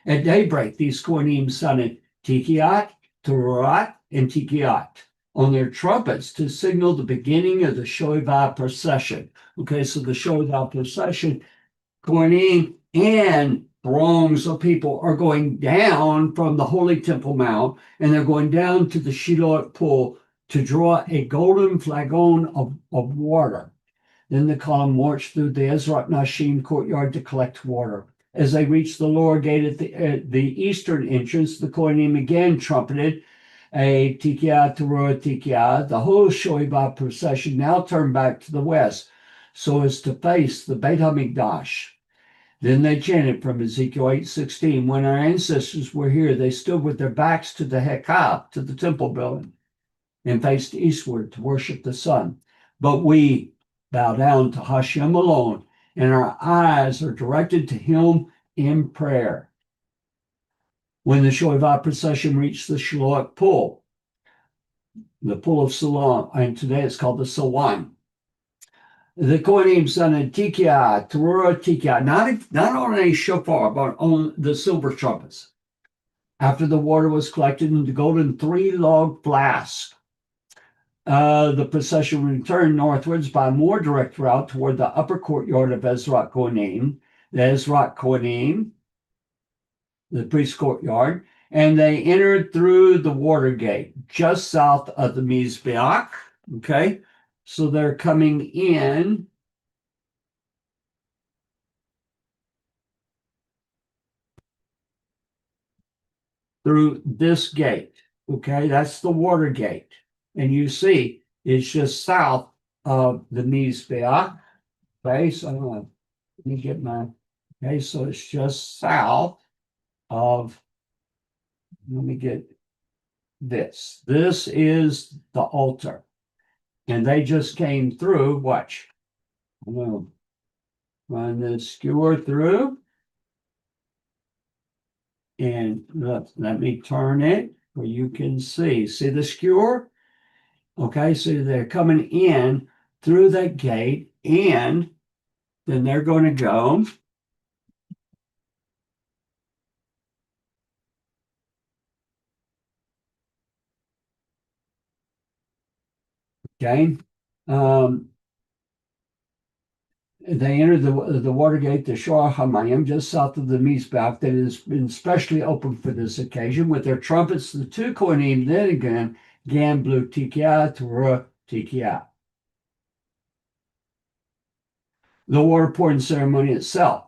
At daybreak, these Kohanim sounded Tikiat, Turat, and Tikiat on their trumpets to signal the beginning of the Shoivah procession. Okay, so the Shoivah procession, Kohanim and throngs of people are going down from the Holy Temple Mount, and they're going down to the Shiloh pool to draw a golden flagon of water. Then the column marched through the Ezrat Nashim courtyard to collect water. As they reached the lower gate at the eastern entrance, the Kohanim again trumpeted a Tikiah, Teruah, Tikiah. The whole Shoivah procession now turned back to the west so as to face the Beit HaMikdash. Then they chanted from Ezekiel 8:16, when our ancestors were here, they stood with their backs to the Hekab, to the temple building, and faced eastward to worship the sun. But we bow down to Hashem alone, and our eyes are directed to him in prayer. When the Shoivah procession reached the Shiloh pool, the pool of Siloam, and today it's called the Siwan, the Kohanim sounded Tikiah, Teruah, Tikiah, not on a shofar, but on the silver trumpets. After the water was collected in the golden 3-log flask, the procession returned northwards by a more direct route toward the upper courtyard of Ezrat Kohanim, the priest's courtyard, and they entered through the water gate just south of the Mizbeach. Okay, so they're coming in through this gate. Okay, that's the water gate. And you see, it's just south of the Mizbeach. Okay, so let me get my, okay, so it's just south of, let me get this. This is the altar. And they just came through, watch. I'm going to run the skewer through. And let me turn it where you can see. See the skewer? Okay, so they're coming in through that gate, and then they're going to go okay. They entered the water gate, the Shor HaMayim, just south of the Mizbeach, that has been specially opened for this occasion. With their trumpets, the two Kohanim then again blew Tikiah, Teruah, Tikiah. The water pouring ceremony itself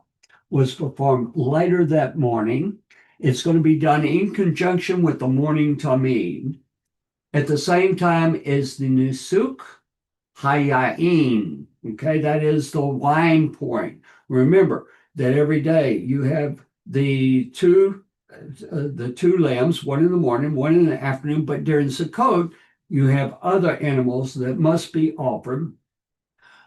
was performed later that morning. It's going to be done in conjunction with the morning Tamid. at the same time as the Nusuk Hayain. Okay, that is the wine pouring. Remember that every day you have the two lambs, one in the morning, one in the afternoon, but during Sukkot, you have other animals that must be offered,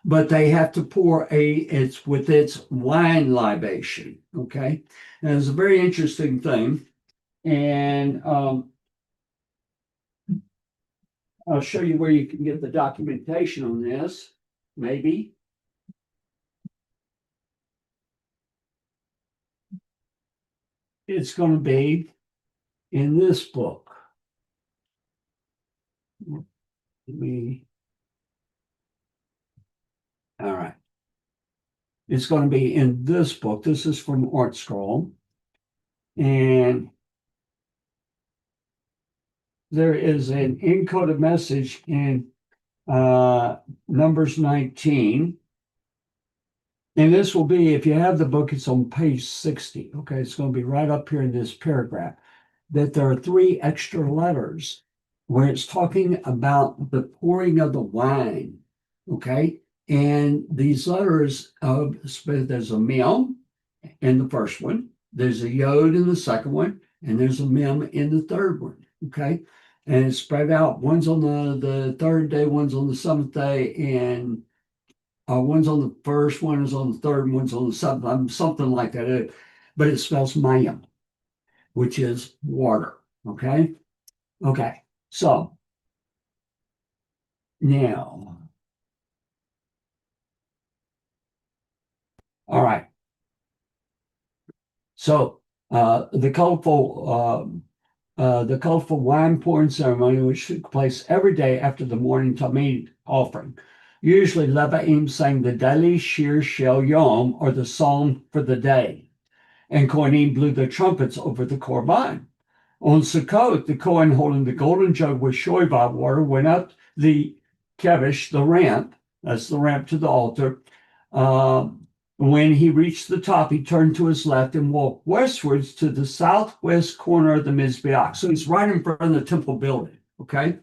but they have to pour it's with its wine libation. Okay. And it's a very interesting thing. And I'll show you where you can get the documentation on this, maybe. It's going to be in this book. All right. It's going to be in this book. This is from Art Scroll. And there is an encoded message in Numbers 19. And this will be, if you have the book, it's on page 60. Okay, it's going to be right up here in this paragraph. That there are 3 extra letters where it's talking about the pouring of the wine. Okay, and these letters, there's a mem in the first one, there's a yod in the second one, and there's a mem in the third one. Okay, and it's spread out. One's on the third day, one's on the 7th day, and one's on the first, one is on the third, and one's on the 7th, something like that. But it spells mayim, which is water. Okay. Okay. So now, all right. So the colorful wine pouring ceremony, which took place every day after the morning Tamid offering. Usually, Levaim sang the daily Shir Shel Yom, or the psalm for the day, and Kohanim blew the trumpets over the korban. On Sukkot, the Kohen holding the golden jug with shoiva water went up the kevish, the ramp. That's the ramp to the altar. When he reached the top, he turned to his left and walked westwards to the southwest corner of the Mizbeach. So he's right in front of the temple building. Okay.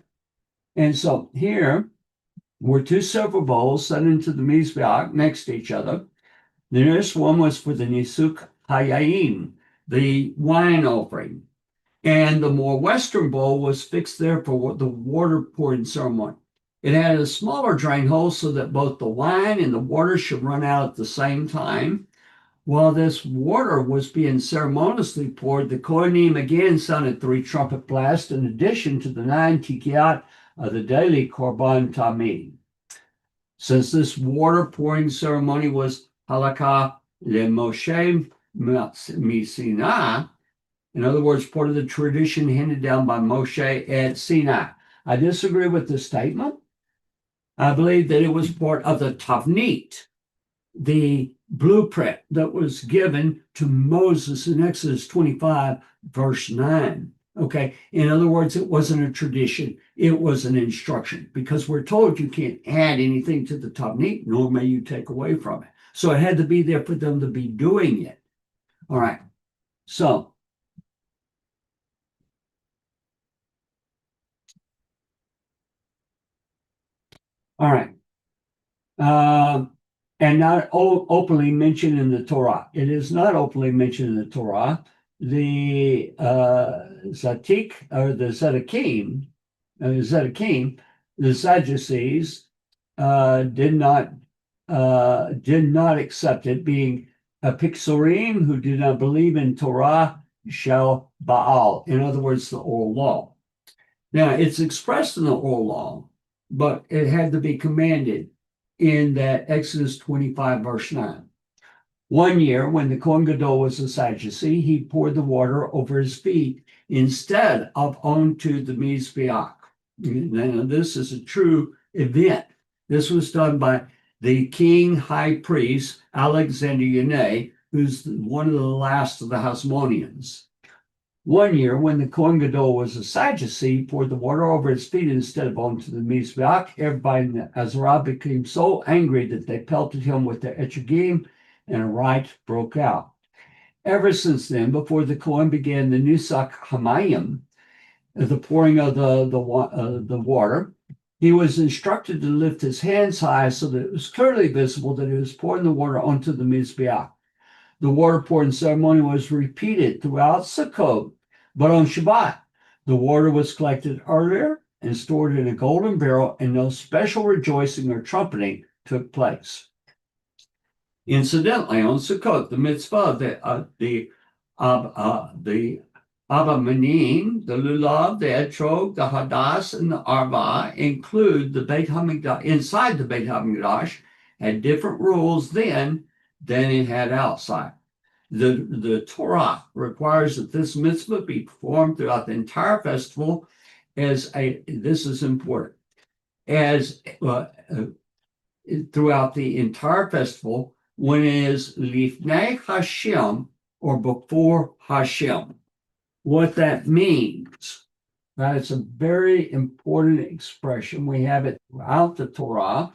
And so here were 2 silver bowls set into the Mizbeach next to each other. The nearest one was for the Nisuk Hayaim, the wine offering. And the more western bowl was fixed there for the water pouring ceremony. It had a smaller drain hole so that both the wine and the water should run out at the same time. While this water was being ceremoniously poured, the Kohanim again sounded 3 trumpet blasts in addition to the 9 tikiat of the daily Korban Tamid. Since this water pouring ceremony was halakha leMoshe Sinai, in other words, part of the tradition handed down by Moshe at Sinai. I disagree with the statement. I believe that it was part of the Tavnit, the blueprint that was given to Moses in Exodus 25, verse 9. Okay. In other words, it wasn't a tradition. It was an instruction, because we're told you can't add anything to the Tavnit, nor may you take away from it. So it had to be there for them to be doing it. All right. So, all right. And not openly mentioned in the Torah. It is not openly mentioned in the Torah. The Zatik, or the Zedekim, the Sadducees did not accept it, being a Pixorim who did not believe in Torah Shel Baal. In other words, the oral law. Now, it's expressed in the oral law, but it had to be commanded in that Exodus 25, verse 9. One year, when the Kohen Gadol was a Sadducee, he poured the water over his feet instead of onto the Mizbeach. Now, this is a true event. This was done by the king high priest, Alexander Yoneh, who's one of the last of the Hasmoneans. One year, when the Kohen Gadol was a Sadducee, he poured the water over his feet instead of onto the Mizbeach. Everybody in the Azarah became so angry that they pelted him with their etrogim, and a riot broke out. Ever since then, before the Kohen began the Nusach Hamayim, the pouring of the water. He was instructed to lift his hands high so that it was clearly visible that he was pouring the water onto the Mizbeach. The water pouring ceremony was repeated throughout Sukkot, but on Shabbat, the water was collected earlier and stored in a golden barrel, and no special rejoicing or trumpeting took place. Incidentally, on Sukkot, the mitzvah, the Abba Manim, the Lulav, the Etrog, the Hadass, and the Arba include the Beit HaMikdash. Inside the Beit HaMikdash had different rules then than it had outside. The Torah requires that this mitzvah be performed throughout the entire festival this is important, throughout the entire festival when it is Lifnei Hashem or before Hashem. What that means, that's a very important expression. We have it throughout the Torah,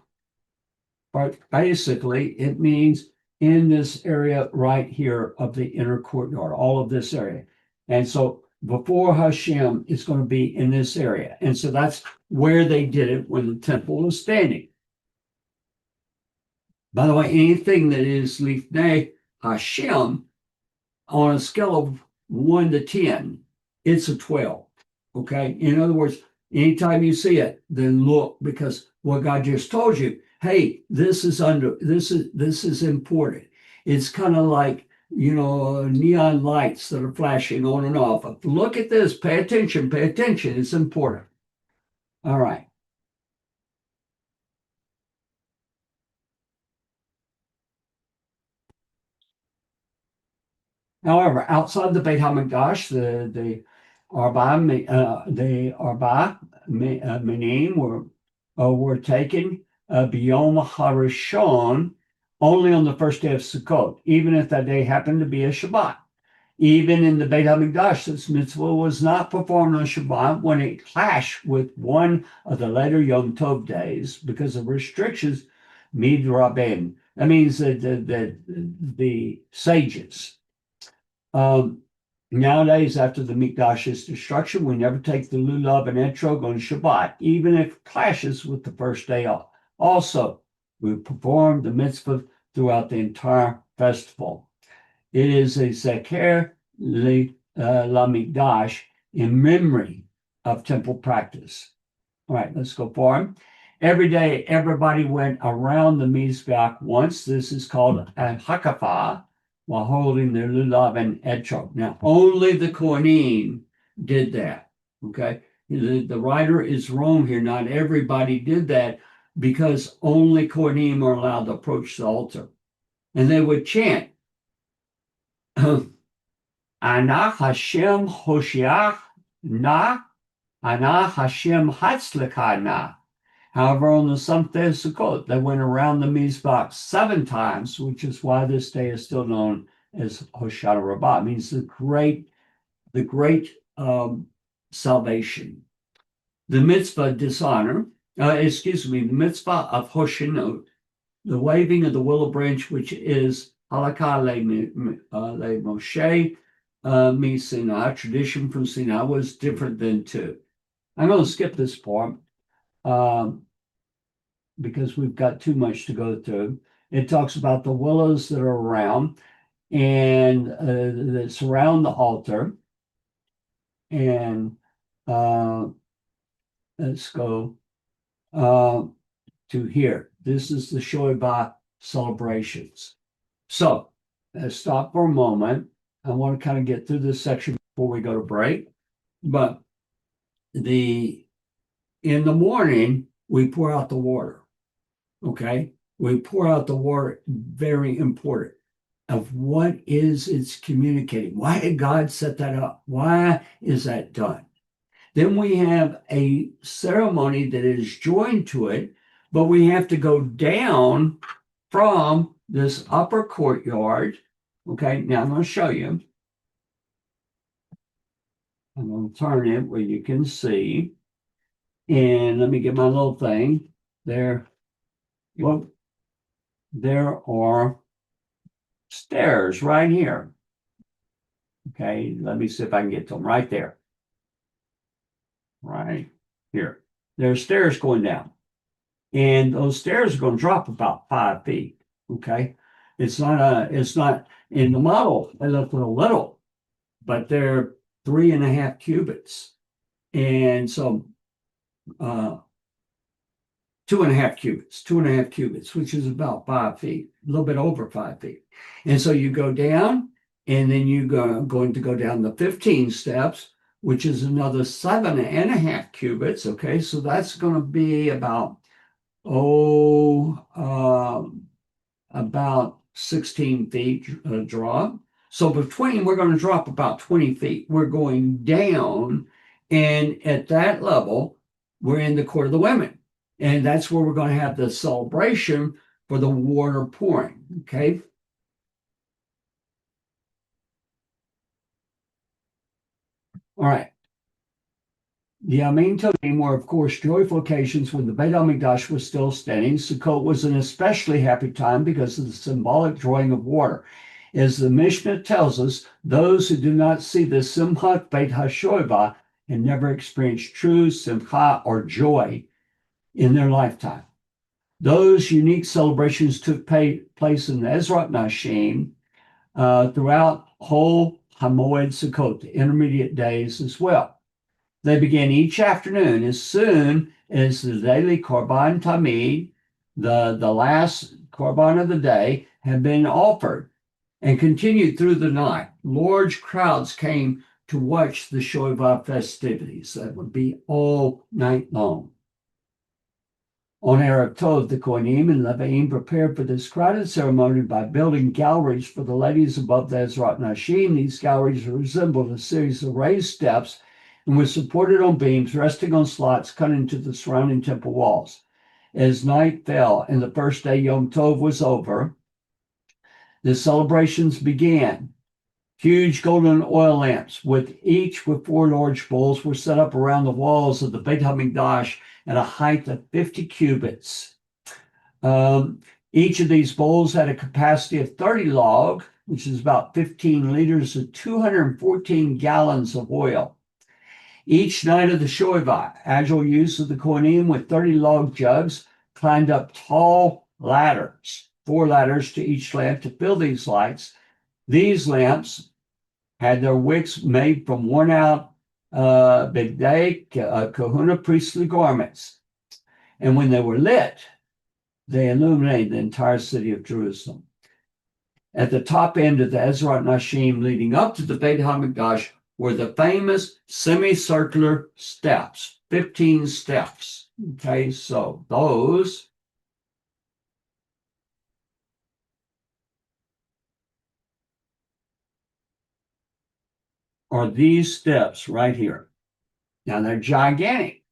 but basically it means in this area right here of the inner courtyard, all of this area. And so before Hashem, it's going to be in this area. And so that's where they did it when the temple was standing. By the way, anything that is Lifnei Hashem on a scale of 1 to 10, it's a 12. Okay. In other words, anytime you see it, then look, because what God just told you, hey, this is important. It's kind of like, neon lights that are flashing on and off. Look at this, pay attention, it's important. All right. However, outside the Beit HaMikdash, the Arba Minim were taken B'Yom HaRishon only on the first day of Sukkot, even if that day happened to be a Shabbat. Even in the Beit HaMikdash, this mitzvah was not performed on Shabbat when it clashed with one of the later Yom Tov days because of restrictions midraben. That means that the sages. Nowadays, after the Mikdash's destruction, we never take the lulav and etrog on Shabbat, even if it clashes with the first day off. Also, we perform the mitzvah throughout the entire festival. It is a zeker la Mikdash in memory of temple practice. All right, let's go forward. Every day, everybody went around the Mizbeach once. This is called a hakafah, while holding their lulav and etrog. Now, only the Kohanim did that, okay? The writer is wrong here. Not everybody did that because only Kohanim are allowed to approach the altar. And they would chant, Ana Hashem Hoshiach Na, Ana Hashem Hatzlaka Na. However, on the 7th day of Sukkot, they went around the Mizbeach 7 times, which is why this day is still known as Hoshana Rabbah. It means the great salvation. The mitzvah the mitzvah of Hoshanot, the waving of the willow branch, which is halakha le Moshe mi Sinai, tradition from Sinai, was different than 2. I'm going to skip this part. Because we've got too much to go through. It talks about the willows that are around and that surround the altar. And let's go to here. This is the Shoibah celebrations. So let's stop for a moment. I want to kind of get through this section before we go to break. But in the morning, we pour out the water. Okay, we pour out the water, very important, of what is it's communicating. Why did God set that up? Why is that done? Then we have a ceremony that is joined to it, but we have to go down from this upper courtyard. Okay, now I'm going to show you. I'm going to turn it where you can see. And let me get my little thing there. Well, there are stairs right here. Okay, let me see if I can get to them right there. right here. There's stairs going down. And those stairs are going to drop about 5 feet. Okay. It's not in the model, they look a little, but they're 3.5 cubits. And so 2.5 cubits, which is about 5 feet, a little bit over 5 feet. And so you go down, and then going to go down the 15 steps, which is another 7.5 cubits. Okay, so that's going to be about about 16 feet drop. So between, we're going to drop about 20 feet. We're going down, and at that level, we're in the court of the women. And that's where we're going to have the celebration for the water pouring. Okay. All right. The Yamim Tovim were, of course, joyful occasions when the Beit HaMikdash was still standing. Sukkot was an especially happy time because of the symbolic drawing of water. As the Mishnah tells us, those who do not see the Simchat Beit HaShoeva and never experience true Simcha or joy in their lifetime. Those unique celebrations took place in the Ezrat Nashim throughout whole Hamoed Sukkot, the intermediate days as well. They began each afternoon as soon as the daily Korban Tamid, the last Korban of the day, had been offered, and continued through the night. Large crowds came to watch the Shoivah festivities. That would be all night long. On Erev Tov, the Kohanim and Leviim prepared for this crowded ceremony by building galleries for the ladies above the Ezrat Nashim. These galleries resembled a series of raised steps and were supported on beams resting on slots cut into the surrounding temple walls. As night fell and the first day Yom Tov was over, the celebrations began. Huge golden oil lamps, each with 4 large bowls, were set up around the walls of the Beit HaMikdash at a height of 50 cubits. Each of these bowls had a capacity of 30 log, which is about 15 liters of 214 gallons of oil. Each night of the Shoivah, agile use of the Kohanim with 30 log jugs climbed up tall ladders, 4 ladders to each lamp to fill these lights. These lamps had their wicks made from worn-out Bigdei Kahuna priestly garments. And when they were lit, they illuminated the entire city of Jerusalem. At the top end of the Ezrat Nashim leading up to the Beit HaMikdash were the famous semicircular steps, 15 steps. Okay, so those are these steps right here. Now they're gigantic.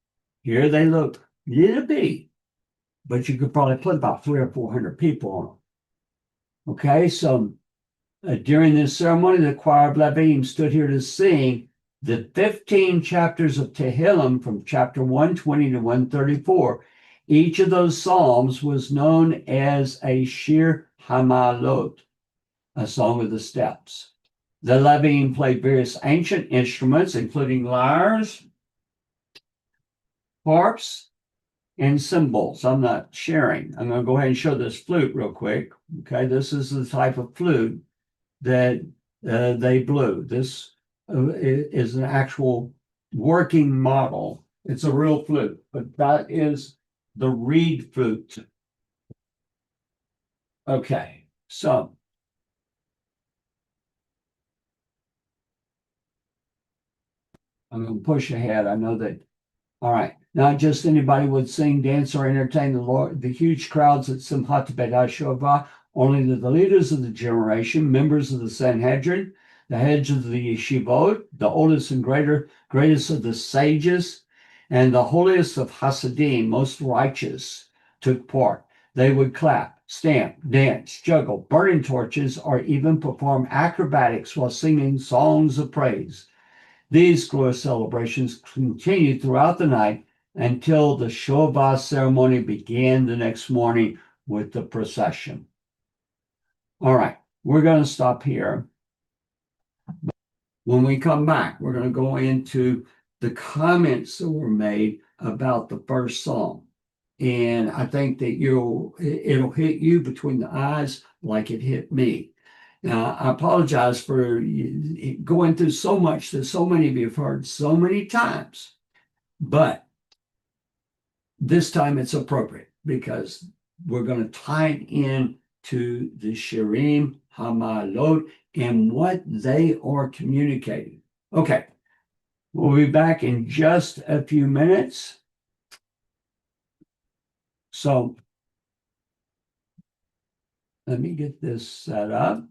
Here they look little bitty, but you could probably put about 300 or 400 people on them. Okay, so during this ceremony, the choir of Leviim stood here to sing the 15 chapters of Tehillim from chapter 120 to 134. Each of those psalms was known as a Shir Hamaalot, a song of the steps. The Leviim played various ancient instruments, including lyres, harps, and cymbals. I'm not sharing. I'm going to go ahead and show this flute real quick. Okay, this is the type of flute that they blew. This is an actual working model. It's a real flute, but that is the reed flute. Okay, so I'm going to push ahead. I know that. All right. Not just anybody would sing, dance, or entertain the Lord. The huge crowds at Simchat Beit HaShoeva, only the leaders of the generation, members of the Sanhedrin, the heads of the yeshivot, the oldest and greatest of the sages, and the holiest of Hasidim, most righteous, took part. They would clap, stamp, dance, juggle, burning torches, or even perform acrobatics while singing songs of praise. These glorious celebrations continued throughout the night until the Shoivah ceremony began the next morning with the procession. All right, we're going to stop here. When we come back, we're going to go into the comments that were made about the first song. And I think that it'll hit you between the eyes like it hit me. Now, I apologize for going through so much that so many of you have heard so many times, but this time it's appropriate because we're going to tie it in to the Shirim, Hamaalot, and what they are communicating. Okay, we'll be back in just a few minutes. So let me get this set up.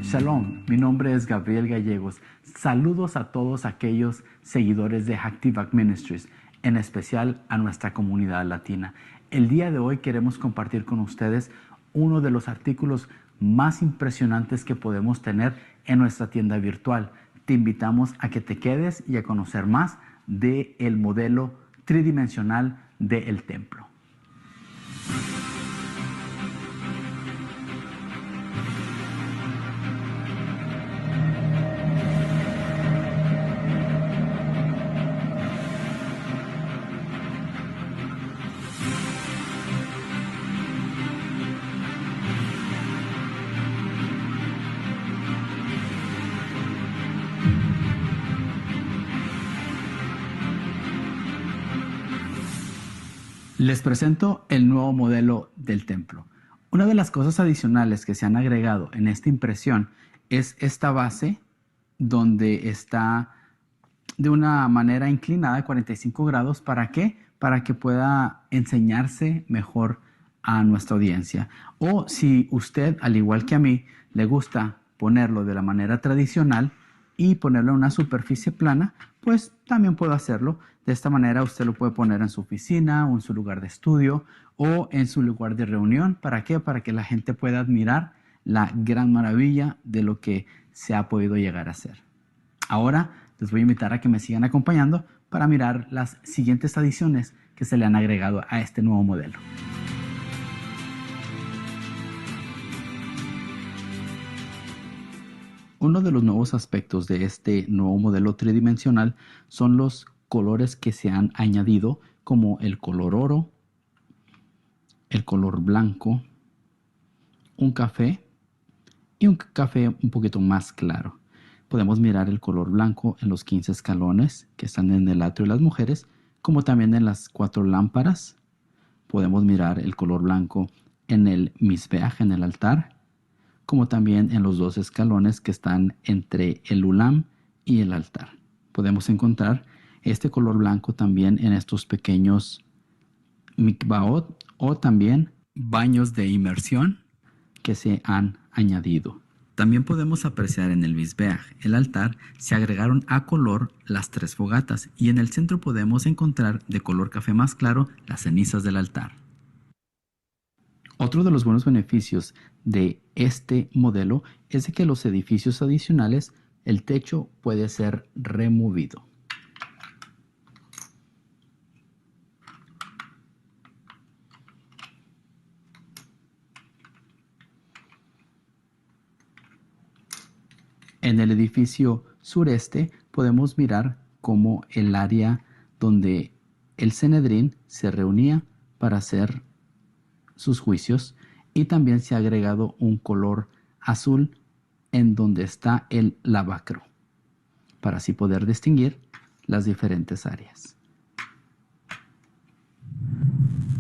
Shalom, mi nombre es Gabriel Gallegos. Saludos a todos aquellos seguidores de Active Ministries, en especial a nuestra comunidad latina. El día de hoy queremos compartir con ustedes uno de los artículos más impresionantes que podemos tener en nuestra tienda virtual. Te invitamos a que te quedes y a conocer más del modelo tridimensional del templo. Les presento el nuevo modelo del templo. Una de las cosas adicionales que se han agregado en esta impresión es esta base donde está de una manera inclinada de 45 grados. ¿Para qué? Para que pueda enseñarse mejor a nuestra audiencia. O si usted, al igual que a mí, le gusta ponerlo de la manera tradicional y ponerlo en una superficie plana, pues también puedo hacerlo. De esta manera usted lo puede poner en su oficina o en su lugar de estudio o en su lugar de reunión. ¿Para qué? Para que la gente pueda admirar la gran maravilla de lo que se ha podido llegar a hacer. Ahora les voy a invitar a que me sigan acompañando para mirar las siguientes adiciones que se le han agregado a este nuevo modelo. Uno de los nuevos aspectos de este nuevo modelo tridimensional son los colores que se han añadido, como el color oro, el color blanco, un café y un café un poquito más claro. Podemos mirar el color blanco en los 15 escalones que están en el atrio de las mujeres, como también en las 4 lámparas. Podemos mirar el color blanco en el misbeach, en el altar, como también en los 2 escalones que están entre el ulam y el altar. Podemos encontrar este color blanco también en estos pequeños mikvaot o también baños de inmersión que se han añadido. También podemos apreciar en el misbeach, el altar, se agregaron a color las 3 fogatas y en el centro podemos encontrar de color café más claro las cenizas del altar. Otro de los buenos beneficios de este modelo es de que los edificios adicionales, el techo puede ser removido. En el edificio sureste podemos mirar cómo el área donde el Sanedrín se reunía para hacer sus juicios, y también se ha agregado un color azul en donde está el lavacro, para así poder distinguir las diferentes áreas.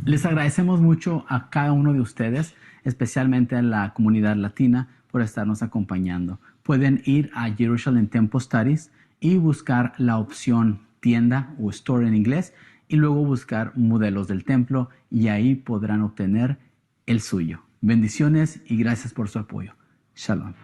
Les agradecemos mucho a cada uno de ustedes, especialmente a la comunidad latina, por estarnos acompañando. Pueden ir a Jerusalem Temple Studies y buscar la opción tienda o store en inglés y luego buscar modelos del templo, y ahí podrán obtener el suyo. Bendiciones y gracias por su apoyo. Shalom.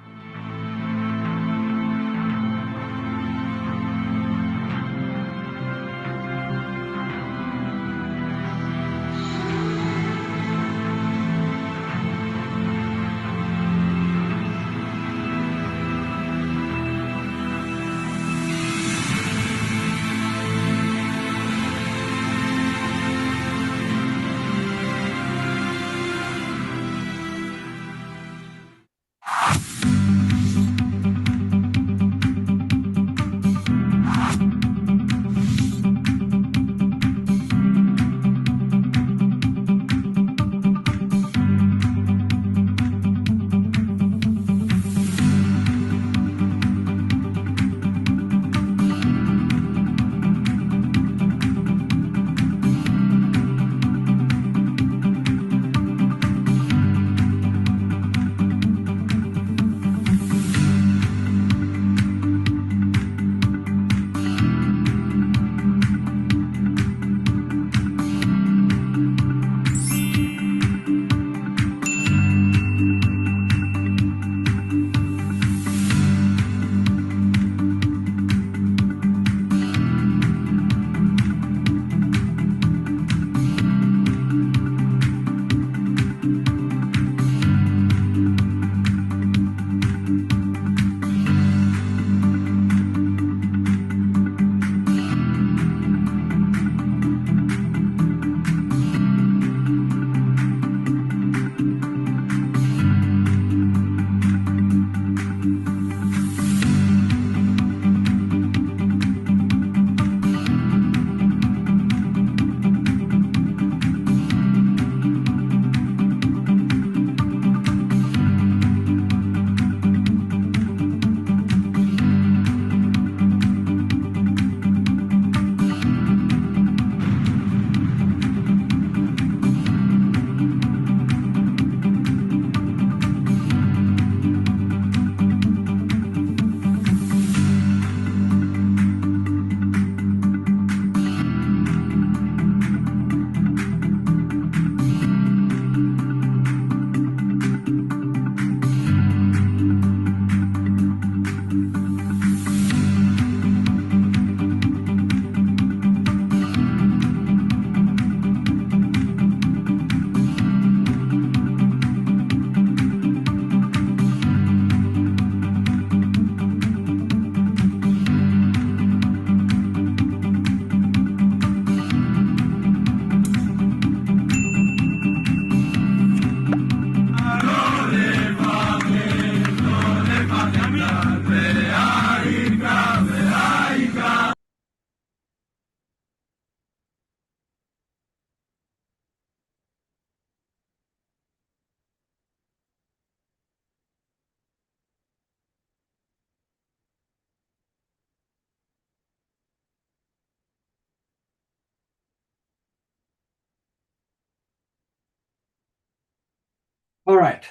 All right.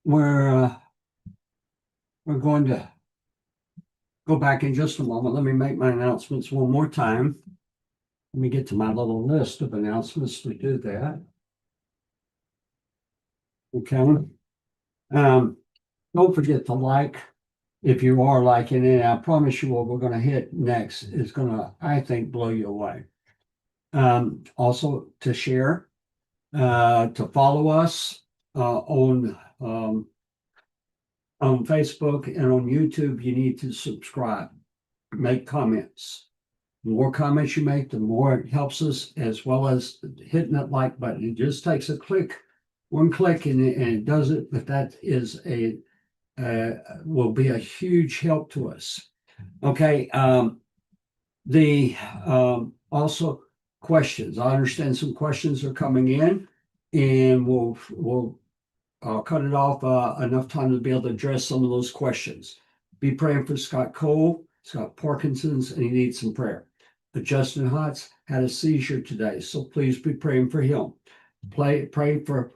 We're going to go back in just a moment. Let me make my announcements one more time. Let me get to my little list of announcements to do that. Okay. Don't forget to like if you are liking it. I promise you what we're going to hit next is going to, I think, blow you away. Also to share, to follow us on Facebook and on YouTube. You need to subscribe, make comments. The more comments you make, the more it helps us, as well as hitting that like button. It just takes a click, one click, and it does it. But that is will be a huge help to us. Okay. The also questions. I understand some questions are coming in, and we'll cut it off enough time to be able to address some of those questions. Be praying for Scott Cole. He's got Parkinson's and he needs some prayer. But Justin Hotz had a seizure today, so please be praying for him. Pray for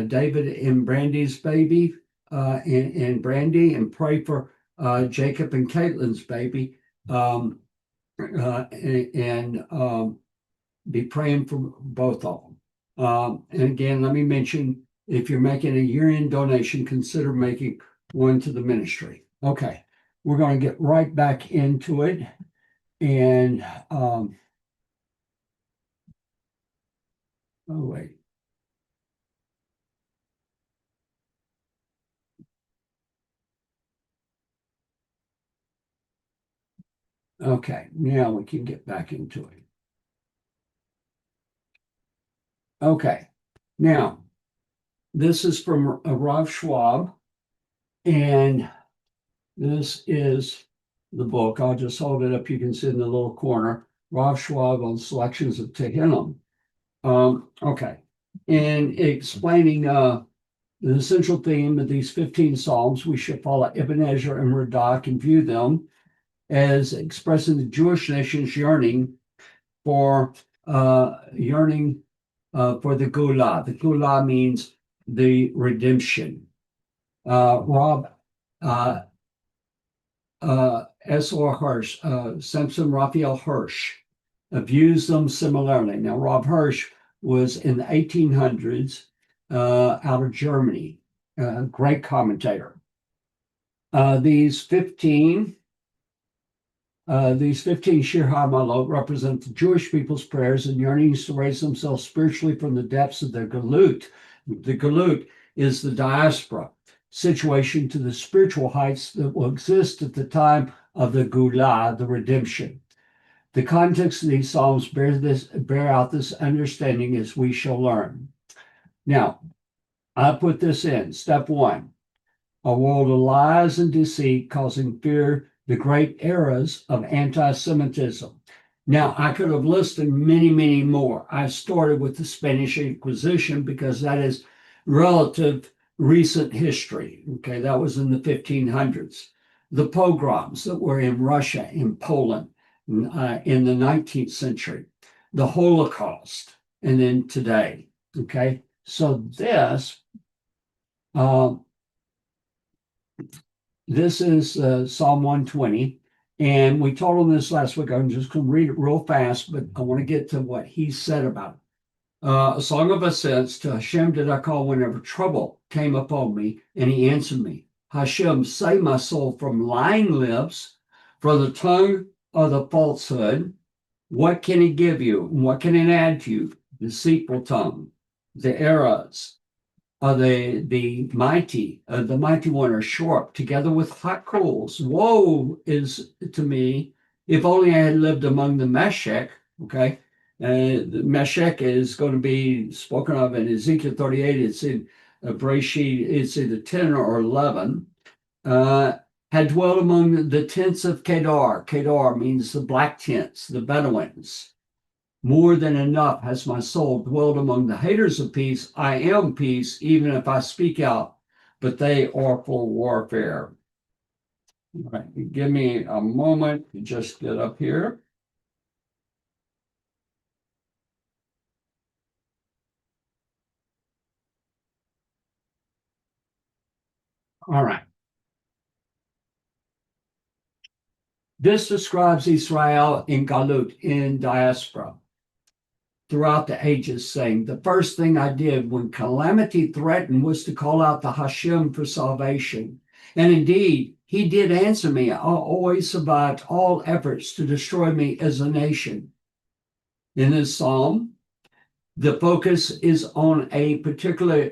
David and Brandy's baby, and Brandy, and pray for Jacob and Caitlin's baby, and be praying for both of them. And again, let me mention, if you're making a year-end donation, consider making one to the ministry. Okay, we're going to get right back into it. And oh, wait. Okay, now we can get back into it. Okay, now this is from Rav Schwab, and this is the book. I'll just hold it up. You can see in the little corner, Rav Schwab on selections of Tehillim. Okay, and explaining the central theme of these 15 Psalms, we should follow Ibn Ezra and Radak and view them as expressing the Jewish nation's yearning for the Geulah. The Geulah means the redemption. Rob S.R. Hirsch, Samson Raphael Hirsch, views them similarly. Now, Rob Hirsch was in the 1800s out of Germany, great commentator. These 15 Shir Hamaalot represent the Jewish people's prayers and yearnings to raise themselves spiritually from the depths of their galut. The galut is the diaspora situation to the spiritual heights that will exist at the time of the Geulah, the redemption. The context of these psalms bear out this understanding, as we shall learn. Now, I put this in. Step one, a world of lies and deceit causing fear, the great eras of anti-Semitism. Now, I could have listed many, many more. I started with the Spanish Inquisition because that is relative recent history. Okay, that was in the 1500s. The pogroms that were in Russia, in Poland, in the 19th century, the Holocaust, and then today. Okay, so this is Psalm 120, and we told him this last week. I'm just going to read it real fast, but I want to get to what he said about it. A song of ascents to Hashem did I call whenever trouble came upon me, and he answered me. Hashem, save my soul from lying lips, from the tongue of the falsehood. What can he give you? What can it add to you? Deceitful tongue, the eras of the mighty one are sharp, together with hot coals. Woe is to me, if only I had lived among the Meshech. Okay, the Meshech is going to be spoken of in Ezekiel 38. It's in Breshit. It's either 10 or 11. Had dwelt among the tents of Kedar. Kedar means the black tents, the Bedouins. More than enough has my soul dwelled among the haters of peace. I am peace, even if I speak out, but they are for warfare. All right, give me a moment to just get up here. All right. This describes Israel in Galut, in diaspora, throughout the ages, saying, the first thing I did when calamity threatened was to call out the Hashem for salvation. And indeed, he did answer me. I always survived all efforts to destroy me as a nation. In this psalm, the focus is on a particular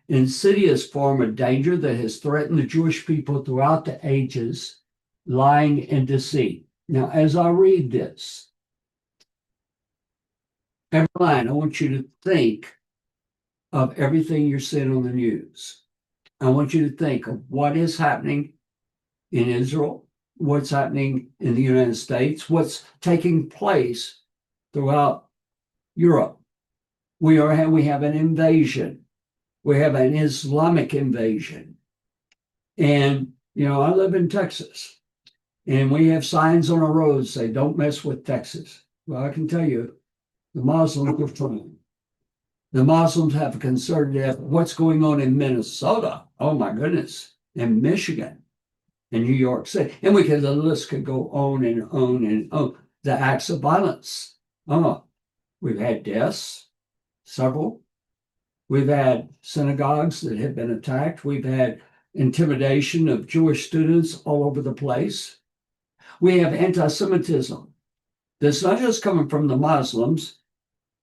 insidious form of danger that has threatened the Jewish people throughout the ages, lying and deceit. Now, as I read this, every line, I want you to think of everything you're seeing on the news. I want you to think of what is happening in Israel, what's happening in the United States, what's taking place throughout Europe. We have an invasion. We have an Islamic invasion. And, I live in Texas, and we have signs on our roads say, don't mess with Texas. Well, I can tell you, the Muslims are trying. The Muslims have a concern with what's going on in Minnesota. Oh, my goodness. And Michigan and New York City. And the list could go on and on and on. The acts of violence. We've had deaths, several. We've had synagogues that have been attacked. We've had intimidation of Jewish students all over the place. We have anti-Semitism that's not just coming from the Muslims.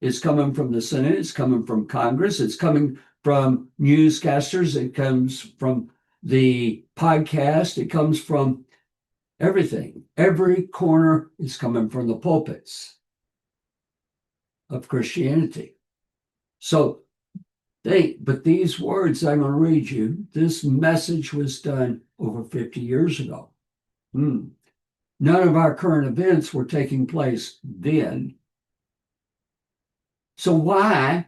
It's coming from the Senate. It's coming from Congress. It's coming from newscasters. It comes from the podcast. It comes from everything. Every corner is coming from the pulpits of Christianity. So but these words I'm going to read you, this message was done over 50 years ago. None of our current events were taking place then. So why,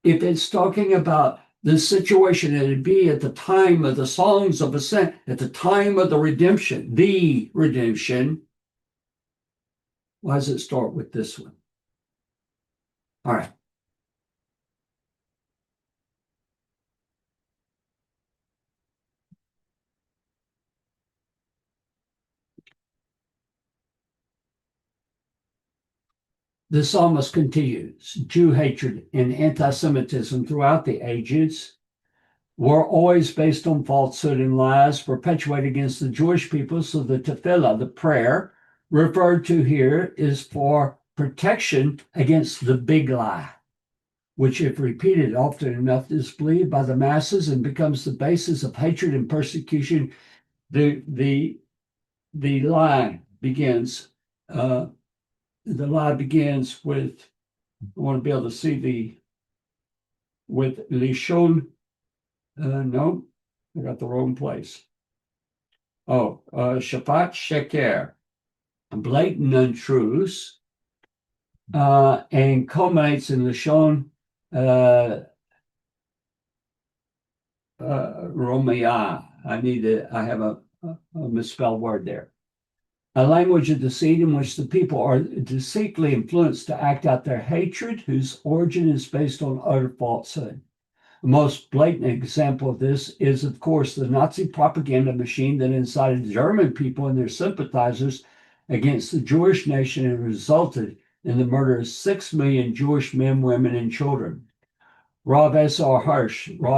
if it's talking about the situation it'd be at the time of the songs of ascent, at the time of the redemption, why does it start with this one? All right. The psalmist continues, Jew hatred and anti-Semitism throughout the ages were always based on falsehood and lies perpetuated against the Jewish people. So the tefillah, the prayer referred to here, is for protection against the big lie, which, if repeated often enough, is believed by the masses and becomes the basis of hatred and persecution. The lie begins. The lie begins with, I want to be able to see with Lishon. No, I got the wrong place. Shafat Sheker, blatant untruths, and culminates in Lishon Romaya. I have a misspelled word there. A language of deceit in which the people are deceitfully influenced to act out their hatred, whose origin is based on utter falsehood. The most blatant example of this is, of course, the Nazi propaganda machine that incited German people and their sympathizers against the Jewish nation and resulted in the murder of 6 million Jewish men, women, and children. Rav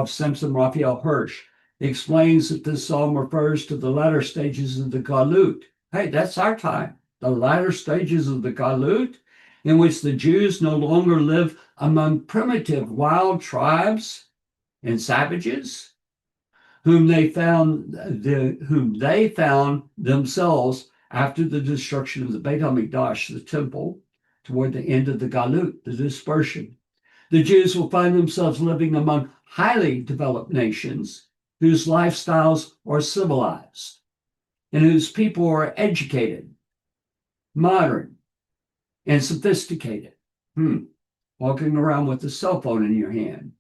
Simpson Raphael Hirsch, explains that this psalm refers to the latter stages of the Galut. Hey, that's our time. The latter stages of the Galut, in which the Jews no longer live among primitive wild tribes and savages, whom they found themselves after the destruction of the Beit HaMikdash, the temple, toward the end of the Galut, the dispersion. The Jews will find themselves living among highly developed nations whose lifestyles are civilized and whose people are educated, modern, and sophisticated. Walking around with a cell phone in your hand.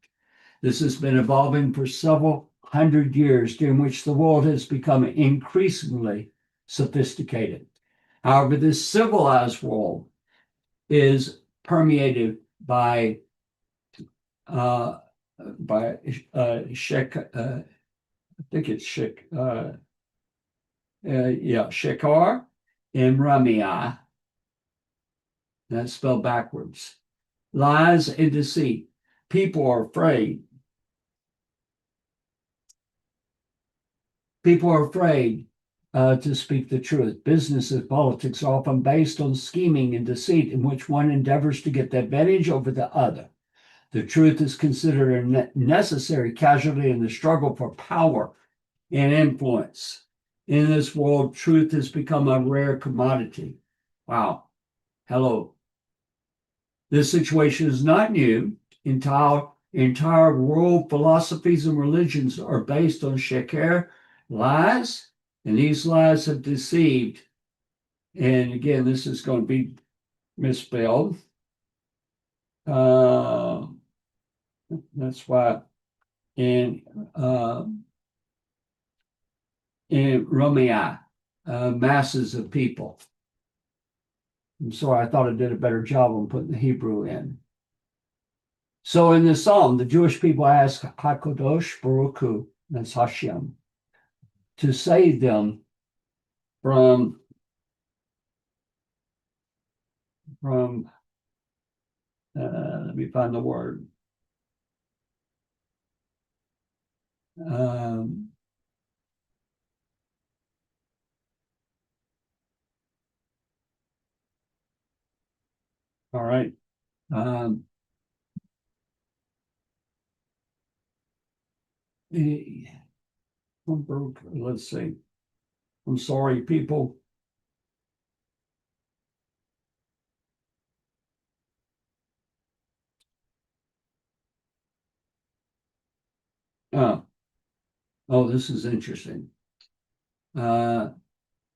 This has been evolving for several hundred years, during which the world has become increasingly sophisticated. However, this civilized world is permeated by by Shek. I think it's Shek. Yeah, Shekar and Ramiah. That's spelled backwards. Lies and deceit. People are afraid. People are afraid to speak the truth. Business and politics are often based on scheming and deceit, in which one endeavors to get the advantage over the other. The truth is considered a necessary casualty in the struggle for power and influence. In this world, truth has become a rare commodity. Wow. Hello. This situation is not new. Entire world philosophies and religions are based on sheker, lies, and these lies have deceived. And again, this is going to be misspelled. That's why in Romania, masses of people. I'm sorry, I thought I did a better job on putting the Hebrew in. So in the psalm, the Jewish people ask HaKadosh Baruch Hu, that's Hashem, to save them from let me find the word. All right. Let's see. I'm sorry, people. Oh, this is interesting.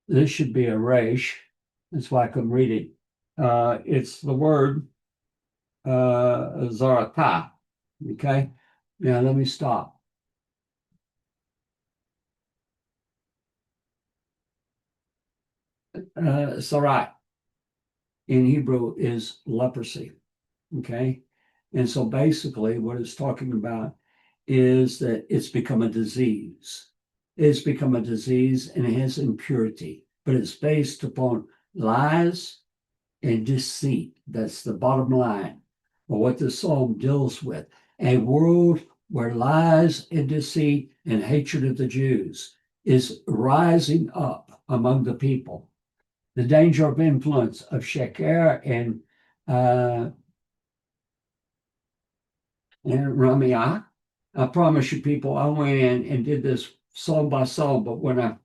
This should be a resh. That's why I couldn't read it. It's the word Zaratha. Okay. Now let me stop. Sarat in Hebrew is leprosy. Okay. And so basically, what it's talking about is that it's become a disease. It's become a disease and it has impurity, but it's based upon lies and deceit. That's the bottom line of what the psalm deals with. A world where lies and deceit and hatred of the Jews is rising up among the people. The danger of influence of sheker and Ramiah. I promise you, people, I went in and did this psalm by psalm, but when I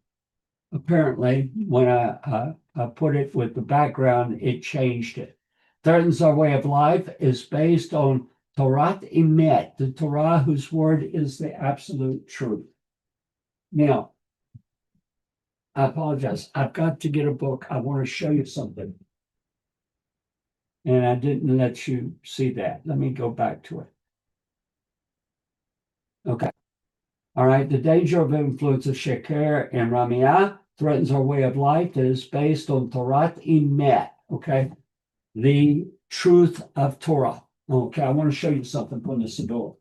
put it with the background, it changed it. Threatens our way of life is based on Torah Emet, the Torah whose word is the absolute truth. Now, I apologize. I've got to get a book. I want to show you something. And I didn't let you see that. Let me go back to it. Okay. All right. The danger of influence of Sheker and Ramiah threatens our way of life that is based on Torah Emet. Okay. The truth of Torah. Okay. I want to show you something from the Siddur.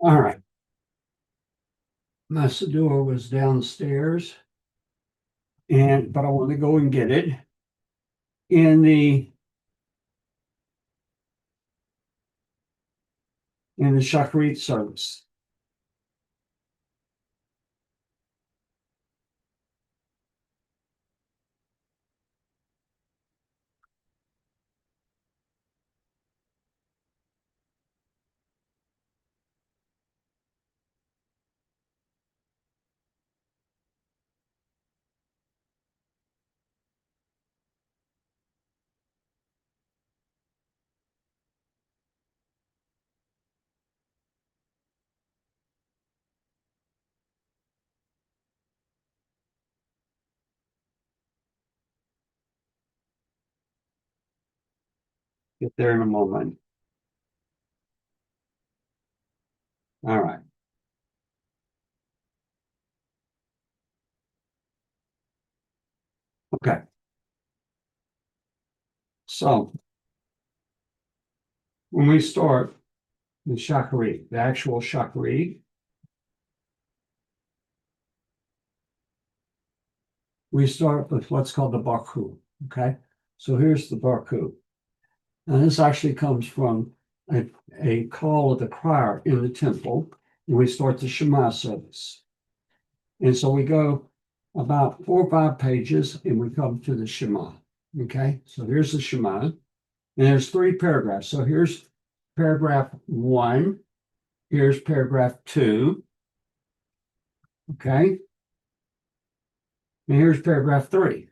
All right. My Siddur was downstairs, but I want to go and get it in the Shacharit service. Get there in a moment. All right. Okay. So when we start the Shachari, the actual Shachari, we start with what's called the Baku. Okay. So here's the Baku. And this actually comes from a call of the choir in the temple. And we start the Shema service. And so we go about 4 or 5 pages and we come to the Shema. Okay. So here's the Shema. And there's 3 paragraphs. So here's paragraph 1. Here's paragraph 2. Okay. And here's paragraph 3.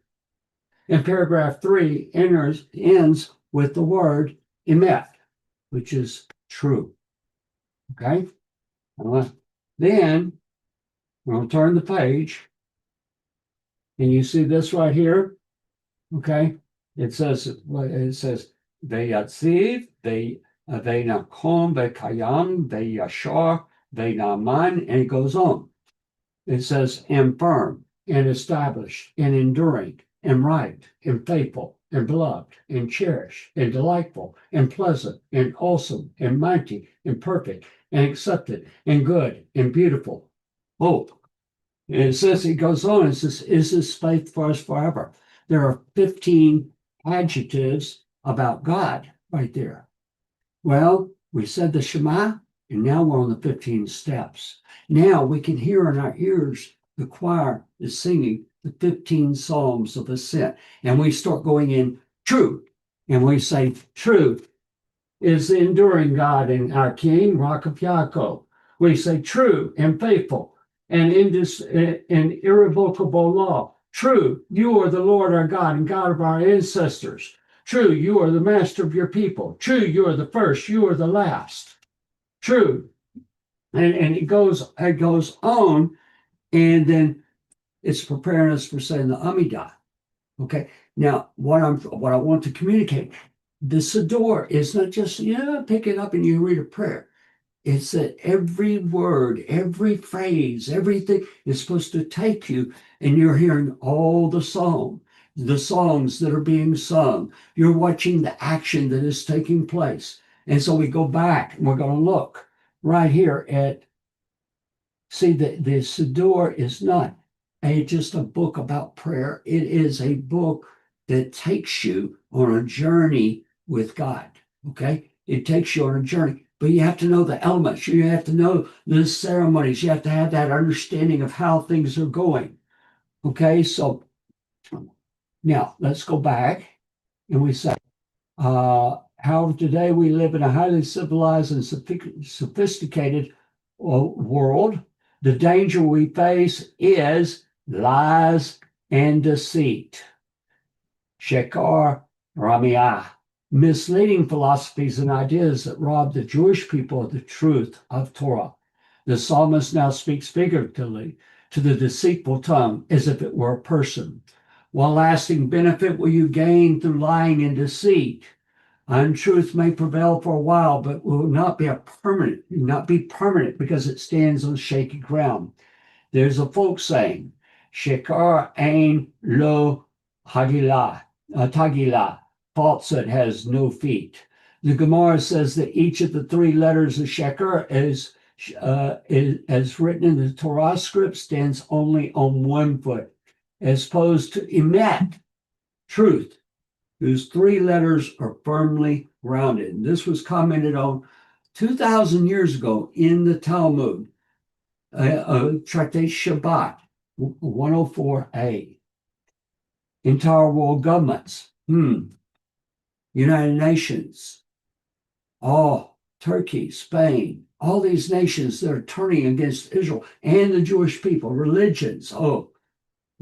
And paragraph 3 ends with the word emet, which is true. Okay. Then we'll turn the page. And you see this right here. Okay. It says Veyatziv, Veinakom, Vekayam, Veyashar, Veinaman, and it goes on. It says, and firm, and established, and enduring, and right, and faithful, and beloved, and cherished, and delightful, and pleasant, and awesome, and mighty, and perfect, and accepted, and good, and beautiful. Oh, and it says, it goes on, it says, is this faith for us forever? There are 15 adjectives about God right there. Well, we said the Shema, and now we're on the 15 steps. Now we can hear in our ears the choir is singing the 15 Psalms of Ascent. And we start going in truth. And we say, truth is the enduring God and our King, Rock of Yaakov. We say, true and faithful and irrevocable law. True, you are the Lord our God and God of our ancestors. True, you are the master of your people. True, you are the first, you are the last. True. And it goes on, and then it's preparing us for saying the Amidah. Okay. Now, what I want to communicate, the Siddur is not just, pick it up and you read a prayer. It's that every word, every phrase, everything is supposed to take you, and you're hearing all the songs that are being sung. You're watching the action that is taking place. And so we go back and we're going to look right here at, see, the Siddur is not just a book about prayer. It is a book that takes you on a journey with God. Okay. It takes you on a journey. But you have to know the elements. You have to know the ceremonies. You have to have that understanding of how things are going. Okay, so now let's go back and we say, however, today we live in a highly civilized and sophisticated world. The danger we face is lies and deceit. Shekar Ramiah. Misleading philosophies and ideas that rob the Jewish people of the truth of Torah. The psalmist now speaks figuratively to the deceitful tongue as if it were a person. What lasting benefit will you gain through lying and deceit? Untruth may prevail for a while, but will not be permanent because it stands on shaky ground. There's a folk saying, Shekar ein lo tagilah. Falsehood has no feet. The Gemara says that each of the 3 letters of Sheker is as written in the Torah script stands only on 1 foot, as opposed to emet, truth, whose 3 letters are firmly grounded. And this was commented on 2,000 years ago in the Talmud, Tractate Shabbat 104a. Entire world governments. United Nations, Turkey, Spain, all these nations that are turning against Israel and the Jewish people, religions, not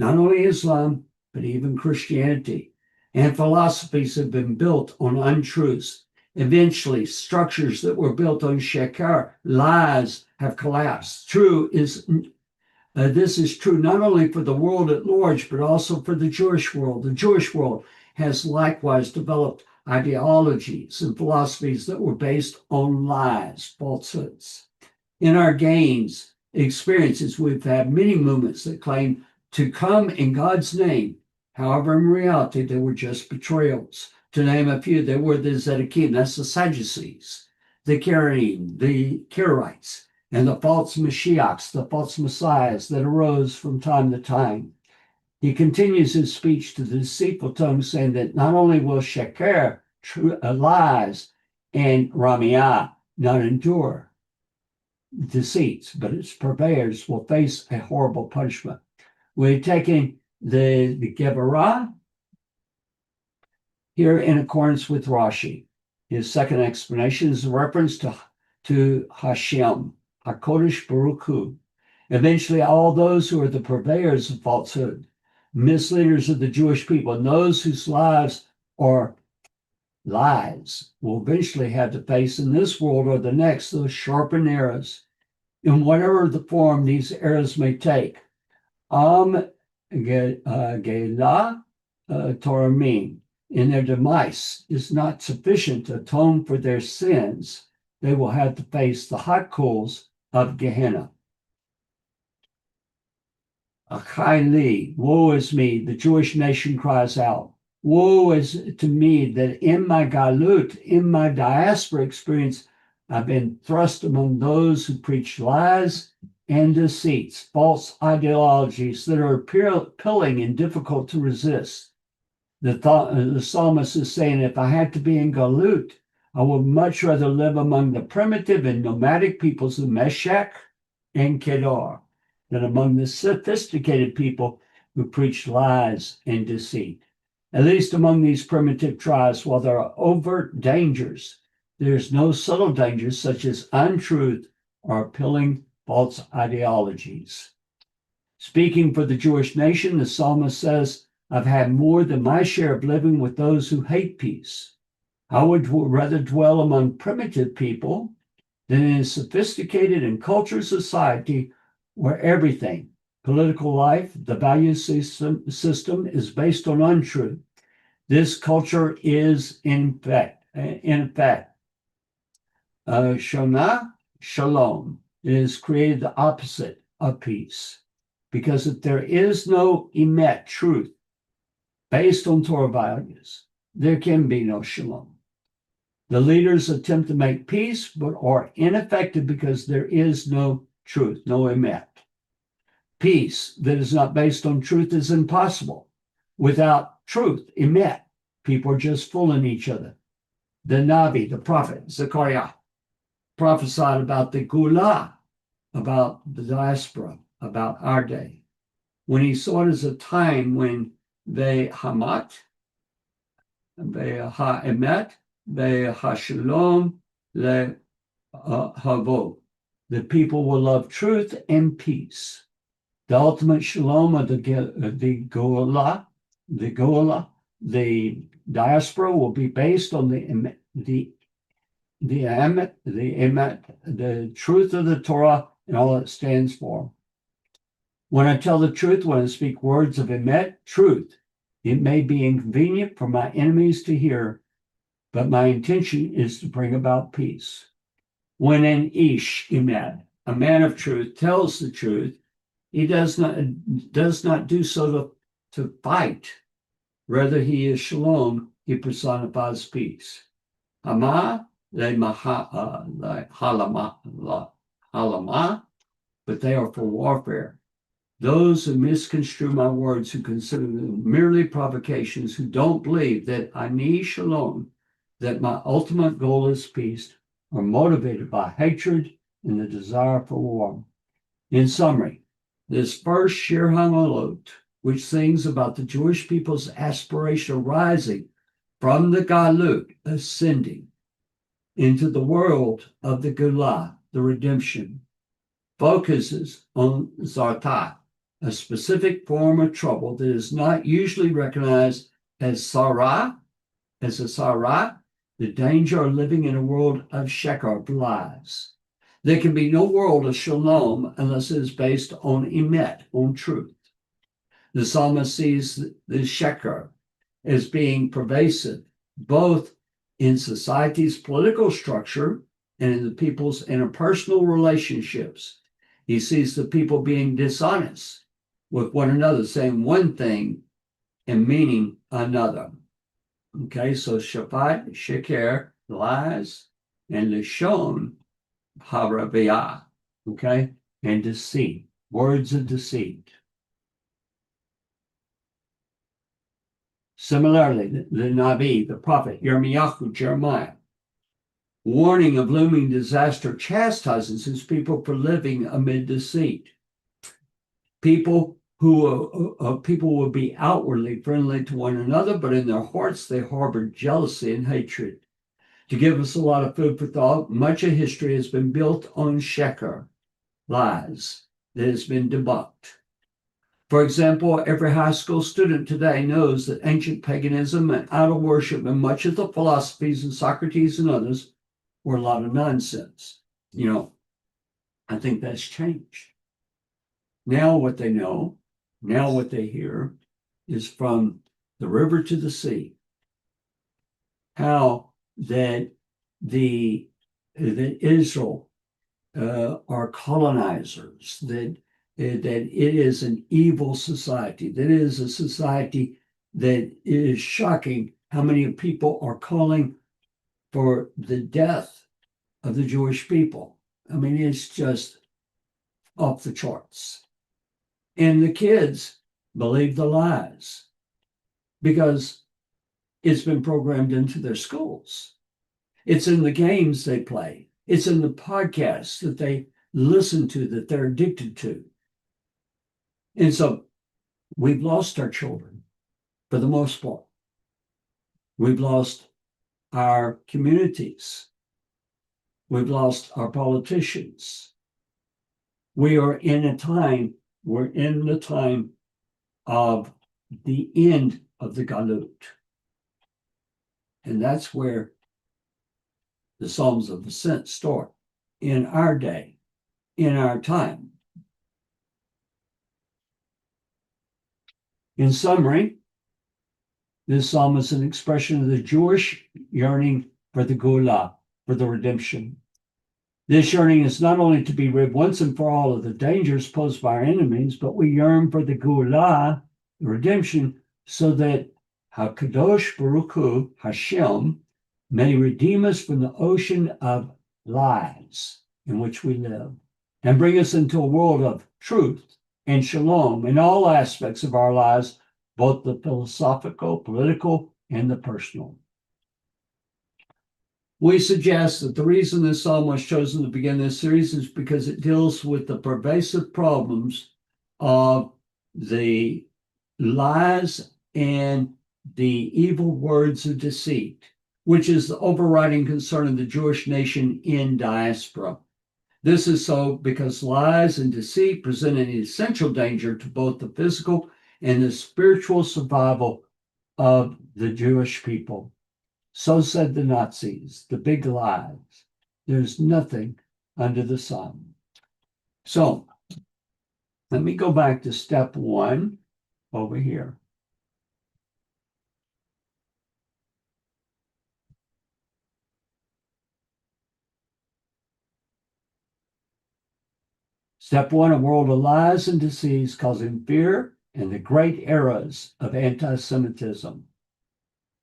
only Islam, but even Christianity. And philosophies have been built on untruths. Eventually, structures that were built on Shekar, lies, have collapsed. This is true not only for the world at large, but also for the Jewish world. The Jewish world has likewise developed ideologies and philosophies that were based on lies, falsehoods. In our gains, experiences, we've had many movements that claim to come in God's name. However, in reality, they were just betrayals. To name a few, they were the Zedekim, that's the Sadducees, the Karaim, the Karaites, and the false Mashiachs, the false messiahs that arose from time to time. He continues his speech to the deceitful tongue, saying that not only will sheker, lies, and ramiyah not endure deceits, but its purveyors will face a horrible punishment. We're taking the Gebarah here in accordance with Rashi. His second explanation is a reference to Hashem, HaKodesh Baruch Hu. Eventually, all those who are the purveyors of falsehood, misleaders of the Jewish people, and those whose lives are lies will eventually have to face in this world or the next those sharpened arrows in whatever the form these arrows may take. Gela Toramim, in their demise, is not sufficient to atone for their sins. They will have to face the hot coals of Gehenna. Achai, woe is me, the Jewish nation cries out. Woe is to me that in my galut, in my diaspora experience, I've been thrust among those who preach lies and deceits, false ideologies that are appealing and difficult to resist. The psalmist is saying, if I had to be in galut, I would much rather live among the primitive and nomadic peoples of Meshech and Kedar than among the sophisticated people who preach lies and deceit. At least among these primitive tribes, while there are overt dangers, there's no subtle dangers such as untruth or appealing false ideologies. Speaking for the Jewish nation, the psalmist says, I've had more than my share of living with those who hate peace. I would rather dwell among primitive people than in a sophisticated and cultured society where everything, political life, the value system is based on untruth. This culture is in effect, Shona Shalom. It has created the opposite of peace. Because if there is no emet, truth, based on Torah values, there can be no shalom. The leaders attempt to make peace, but are ineffective because there is no truth, no emet. Peace that is not based on truth is impossible. Without truth, emet, people are just fooling each other. The Navi, the prophet, Zechariah, prophesied about the Gula, about the diaspora, about our day, when he saw it as a time when they hamat, they ha-emet, they ha-shalom, they havo. The people will love truth and peace. The ultimate shalom of the Gola, the diaspora will be based on the truth of the Torah and all it stands for. When I tell the truth, when I speak words of emet, truth, it may be inconvenient for my enemies to hear, but my intention is to bring about peace. When an ish emet, a man of truth, tells the truth, he does not do so to fight. Rather, he is shalom, he personifies peace. Hama, halama, but they are for warfare. Those who misconstrue my words, who consider them merely provocations, who don't believe that I need shalom, that my ultimate goal is peace, are motivated by hatred and the desire for war. In summary, this first Shir Hamaalot, which sings about the Jewish people's aspiration rising from the Galut, ascending into the world of the Geulah, the redemption, focuses on Zartat, a specific form of trouble that is not usually recognized as Sarah, as a Sarah, the danger of living in a world of Sheker, of lies. There can be no world of Shalom unless it is based on Emet, on truth. The psalmist sees the Sheker as being pervasive, both in society's political structure and in the people's interpersonal relationships. He sees the people being dishonest with one another, saying one thing and meaning another. Okay, so Shabbat, Sheker, lies, and Lishon, Harabiyah, okay, and deceit, words of deceit. Similarly, the Nabi, the prophet, Yirmiyahu, Jeremiah, warning of looming disaster, chastises his people for living amid deceit. People will be outwardly friendly to one another, but in their hearts they harbor jealousy and hatred. To give us a lot of food for thought, much of history has been built on sheker, lies, that has been debunked. For example, every high school student today knows that ancient paganism and idol worship and much of the philosophies of Socrates and others were a lot of nonsense. I think that's changed. Now what they know, now what they hear is from the river to the sea, how that Israel are colonizers, that it is an evil society, that it is a society that is shocking how many people are calling for the death of the Jewish people. I mean, it's just off the charts. And the kids believe the lies because it's been programmed into their schools. It's in the games they play. It's in the podcasts that they listen to, that they're addicted to. And so we've lost our children for the most part. We've lost our communities. We've lost our politicians. We're in the time of the end of the Galut. And that's where the Psalms of Ascent start in our day, in our time. In summary, this psalm is an expression of the Jewish yearning for the Geulah, for the redemption. This yearning is not only to be rid once and for all of the dangers posed by our enemies, but we yearn for the Geulah, the redemption, so that HaKadosh Baruch Hu, Hashem, may redeem us from the ocean of lies in which we live and bring us into a world of truth and shalom in all aspects of our lives, both the philosophical, political, and the personal. We suggest that the reason this psalm was chosen to begin this series is because it deals with the pervasive problems of the lies and the evil words of deceit, which is the overriding concern of the Jewish nation in diaspora. This is so because lies and deceit present an essential danger to both the physical and the spiritual survival of the Jewish people. So said the Nazis, the big lies. There's nothing under the sun. So let me go back to step 1 over here. Step 1, a world of lies and deceit causing fear and the great eras of anti-Semitism.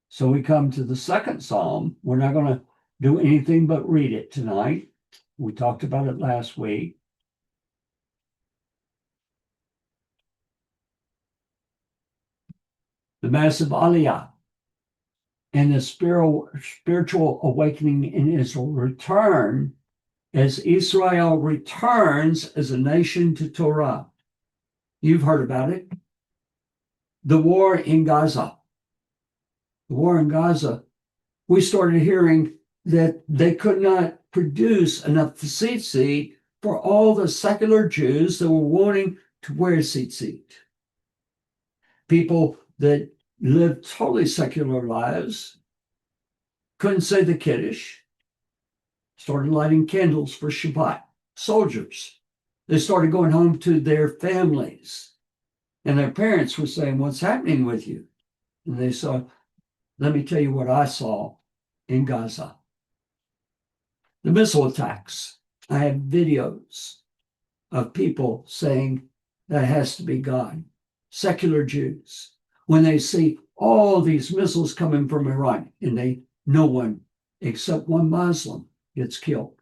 So we come to the second psalm. We're not going to do anything but read it tonight. We talked about it last week. The massive Aliyah and the spiritual awakening in Israel return as Israel returns as a nation to Torah. You've heard about it. The war in Gaza. The war in Gaza, we started hearing that they could not produce enough tzitzit for all the secular Jews that were wanting to wear tzitzit. People that lived totally secular lives couldn't say the Kiddush, started lighting candles for Shabbat. Soldiers, they started going home to their families, and their parents were saying, "What's happening with you?" And they saw, "Let me tell you what I saw in Gaza. The missile attacks. I have videos of people saying that has to be God. Secular Jews, when they see all these missiles coming from Iran, and no one except one Muslim gets killed.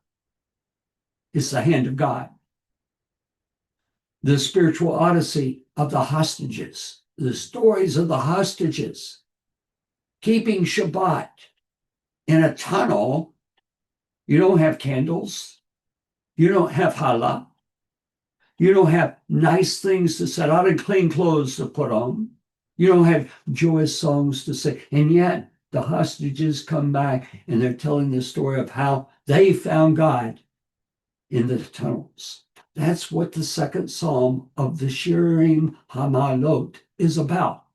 It's the hand of God. The spiritual odyssey of the hostages, the stories of the hostages, keeping Shabbat in a tunnel. You don't have candles. You don't have challah. You don't have nice things to set out and clean clothes to put on. You don't have joyous songs to sing. And yet the hostages come back and they're telling the story of how they found God in the tunnels. That's what the second psalm of the Shirim Hamaalot is about.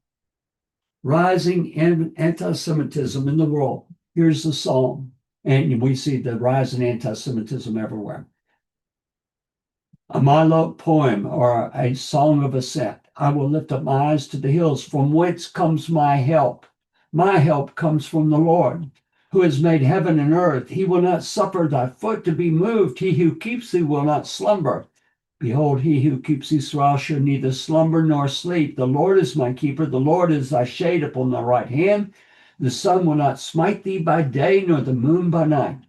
Rising anti-Semitism in the world. Here's the psalm. And we see the rise in anti-Semitism everywhere. A Hamaalot poem, or a song of ascent. I will lift up my eyes to the hills. From whence comes my help? My help comes from the Lord, who has made heaven and earth. He will not suffer thy foot to be moved. He who keeps thee will not slumber. Behold, he who keeps Israel shall neither slumber nor sleep. The Lord is my keeper. The Lord is thy shade upon thy right hand. The sun will not smite thee by day, nor the moon by night.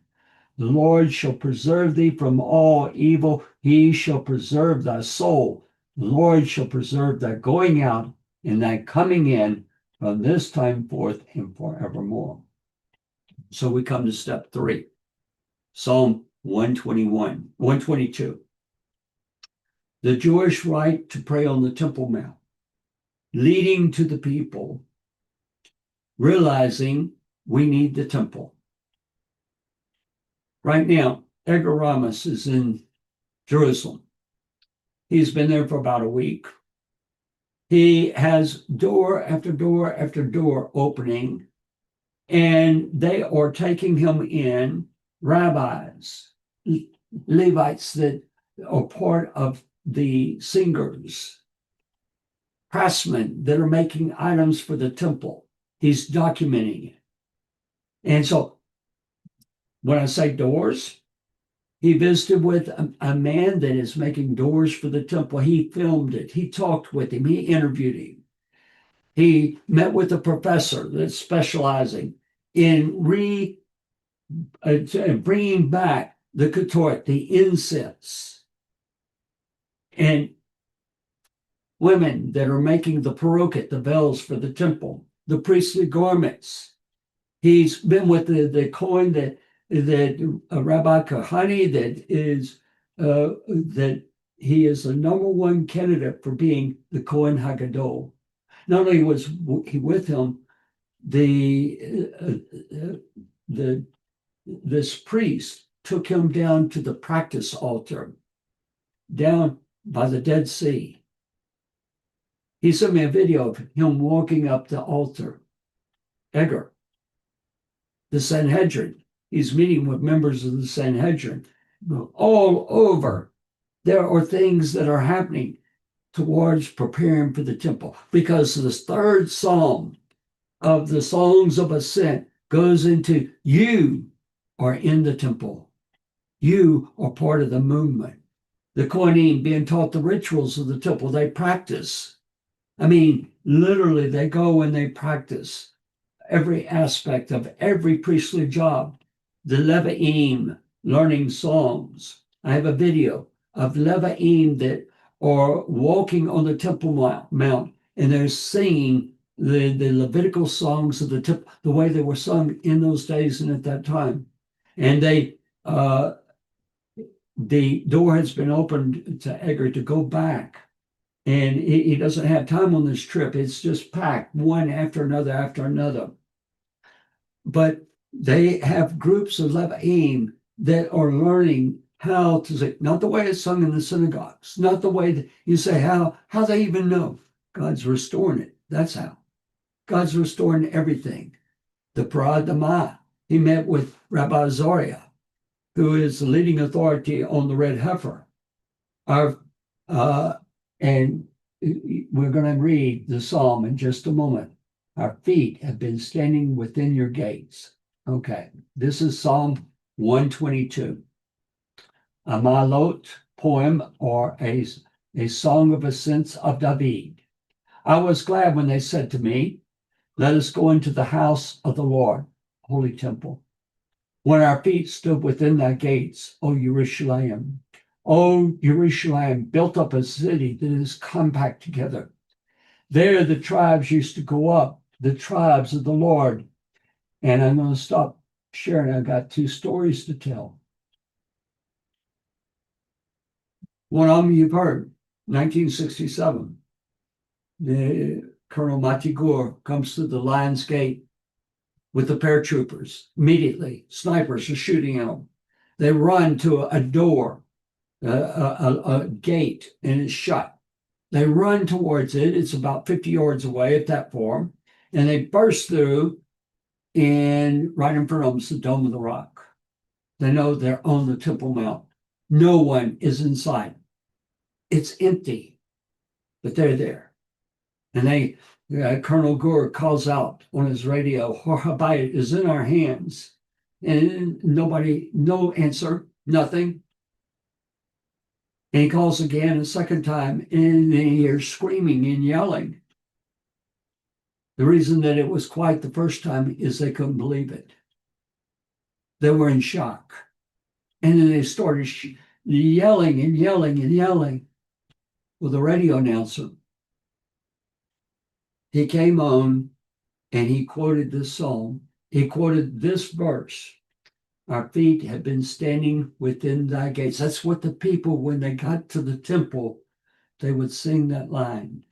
The Lord shall preserve thee from all evil. He shall preserve thy soul. The Lord shall preserve thy going out and thy coming in from this time forth and forevermore. So we come to step 3, Psalm 122. The Jewish right to pray on the Temple Mount, leading to the people, realizing we need the temple. Right now, Edgar Ramos is in Jerusalem. He's been there for about a week. He has door after door after door opening, and they are taking him in, rabbis, Levites that are part of the singers, craftsmen that are making items for the temple. He's documenting it. And so when I say doors, he visited with a man that is making doors for the temple. He filmed it. He talked with him. He interviewed him. He met with a professor that's specializing in bringing back the ketoret, the incense, and women that are making the parokhet, the veils for the temple, the priestly garments. He's been with the Kohen that Rabbi Kahani that he is the number one candidate for being the Kohen Hagadol. Not only was he with him, this priest took him down to the practice altar, down by the Dead Sea. He sent me a video of him walking up the altar. Edgar, the Sanhedrin. He's meeting with members of the Sanhedrin. All over, there are things that are happening towards preparing for the temple, because this third psalm of the songs of ascent goes into you are in the temple. You are part of the movement. The Kohanim being taught the rituals of the temple, they practice. I mean, literally, they go and they practice every aspect of every priestly job. The Levi'im learning songs. I have a video of Levi'im that are walking on the Temple Mount, and they're singing the Levitical songs of the temple, the way they were sung in those days and at that time. And the door has been opened to Edgar to go back. And he doesn't have time on this trip. It's just packed, one after another after another. But they have groups of Levi'im that are learning how to say, not the way it's sung in the synagogues, not the way that you say, how they even know. God's restoring it. That's how. God's restoring everything. The Paradama, he met with Rabbi Azariah, who is the leading authority on the red heifer. And we're going to read the psalm in just a moment. Our feet have been standing within your gates. Okay, this is Psalm 122. Hamaalot poem or a song of ascents of David. I was glad when they said to me, let us go into the house of the Lord, holy temple. When our feet stood within thy gates, O Jerusalem. O Jerusalem, built up a city that is compact together. There the tribes used to go up, the tribes of the Lord. And I'm going to stop sharing. I've got two stories to tell. One of them you've heard, 1967. The Colonel Matigour comes to the Lion's Gate with the paratroopers. Immediately, snipers are shooting at them. They run to a door, a gate, and it's shut. They run towards it. It's about 50 yards away at that form, and they burst through, and right in front of them is the Dome of the Rock. They know they're on the Temple Mount. No one is inside. It's empty, but they're there. And Colonel Gore calls out on his radio, Horhabayit is in our hands. And nobody, no answer, nothing. And he calls again a second time, and they hear screaming and yelling. The reason that it was quiet the first time is they couldn't believe it. They were in shock. And then they started yelling and yelling and yelling. Well, the radio announcer, he came on and he quoted this psalm. He quoted this verse. Our feet have been standing within thy gates. That's what the people, when they got to the temple, they would sing that line.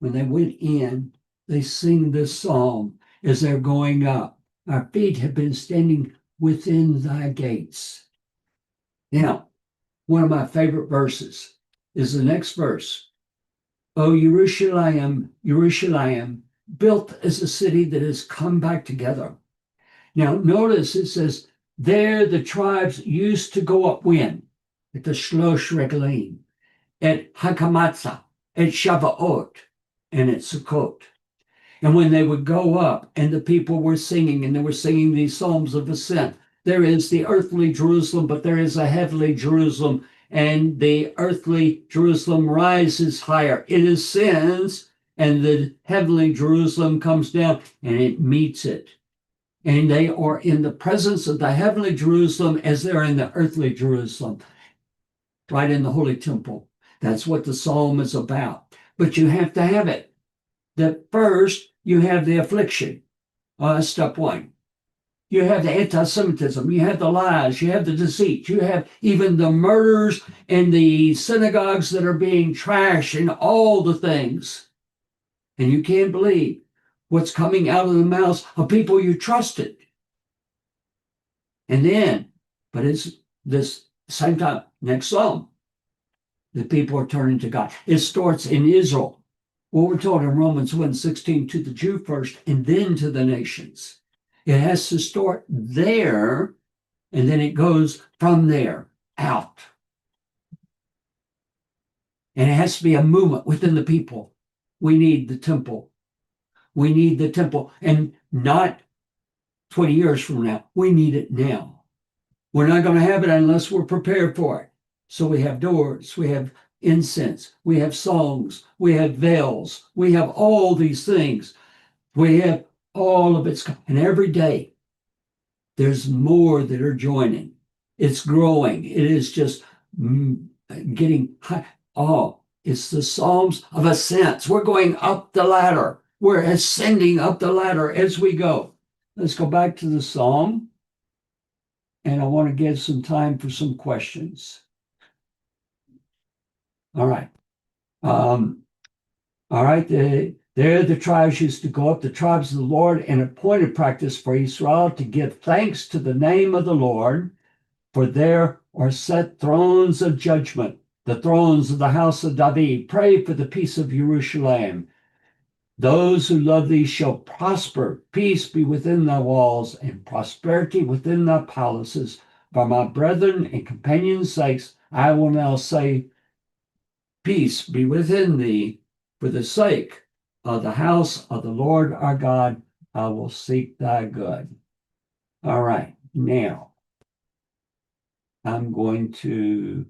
When they went in, they sing this psalm as they're going up. Our feet have been standing within thy gates. Now, one of my favorite verses is the next verse. O Jerusalem, Jerusalem, built as a city that has come back together. Now, notice it says, there the tribes used to go up when? At the Shlosh Regalim, at Hakamatza, at Shavuot, and at Sukkot. And when they would go up and the people were singing, and they were singing these psalms of ascent, there is the earthly Jerusalem, but there is a heavenly Jerusalem, and the earthly Jerusalem rises higher. It ascends, and the heavenly Jerusalem comes down, and it meets it. And they are in the presence of the heavenly Jerusalem as they're in the earthly Jerusalem, right in the Holy Temple. That's what the psalm is about. But you have to have it. That first, you have the affliction. Step one. You have the anti-Semitism. You have the lies. You have the deceit. You have even the murders and the synagogues that are being trashed and all the things. And you can't believe what's coming out of the mouths of people you trusted. And then, but it's this same time, next psalm, the people are turning to God. It starts in Israel. What we're told in Romans 1:16, to the Jew first and then to the nations. It has to start there, and then it goes from there out. And it has to be a movement within the people. We need the temple. We need the temple, and not 20 years from now. We need it now. We're not going to have it unless we're prepared for it. So we have doors, we have incense, we have songs, we have veils, we have all these things. We have all of it, and every day there's more that are joining. It's growing. It is just getting high. Oh, it's the Psalms of Ascents. We're going up the ladder. We're ascending up the ladder as we go. Let's go back to the Psalm, and I want to give some time for some questions. All right. All right. There the tribes used to go up, the tribes of the Lord, an appointed practice for Israel to give thanks to the name of the Lord, for there are set thrones of judgment, the thrones of the house of David. Pray for the peace of Jerusalem. Those who love thee shall prosper. Peace be within thy walls, and prosperity within thy palaces. For my brethren and companions' sakes, I will now say, peace be within thee. For the sake of the house of the Lord our God, I will seek thy good. All right, now I'm going to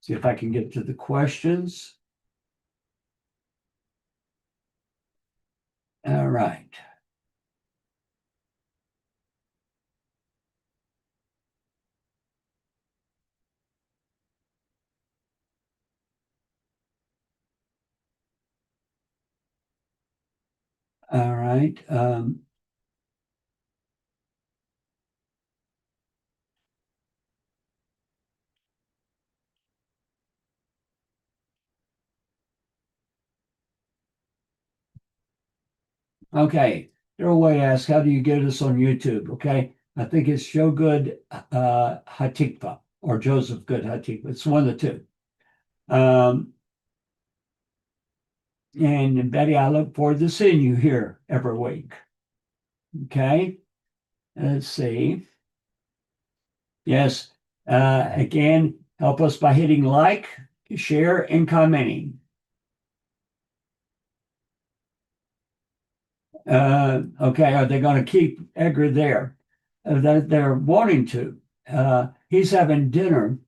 see if I can get to the questions. All right. All right. Okay. There's a way to ask, how do you get us on YouTube? Okay. I think it's Joe Good Hatikva or Joseph Good Hatikva. It's one of the two. And Betty, I look forward to seeing you here every week. Okay. Let's see. Yes. Again, help us by hitting like, share, and commenting. Okay, are they going to keep Edgar there? They're wanting to. He's having dinner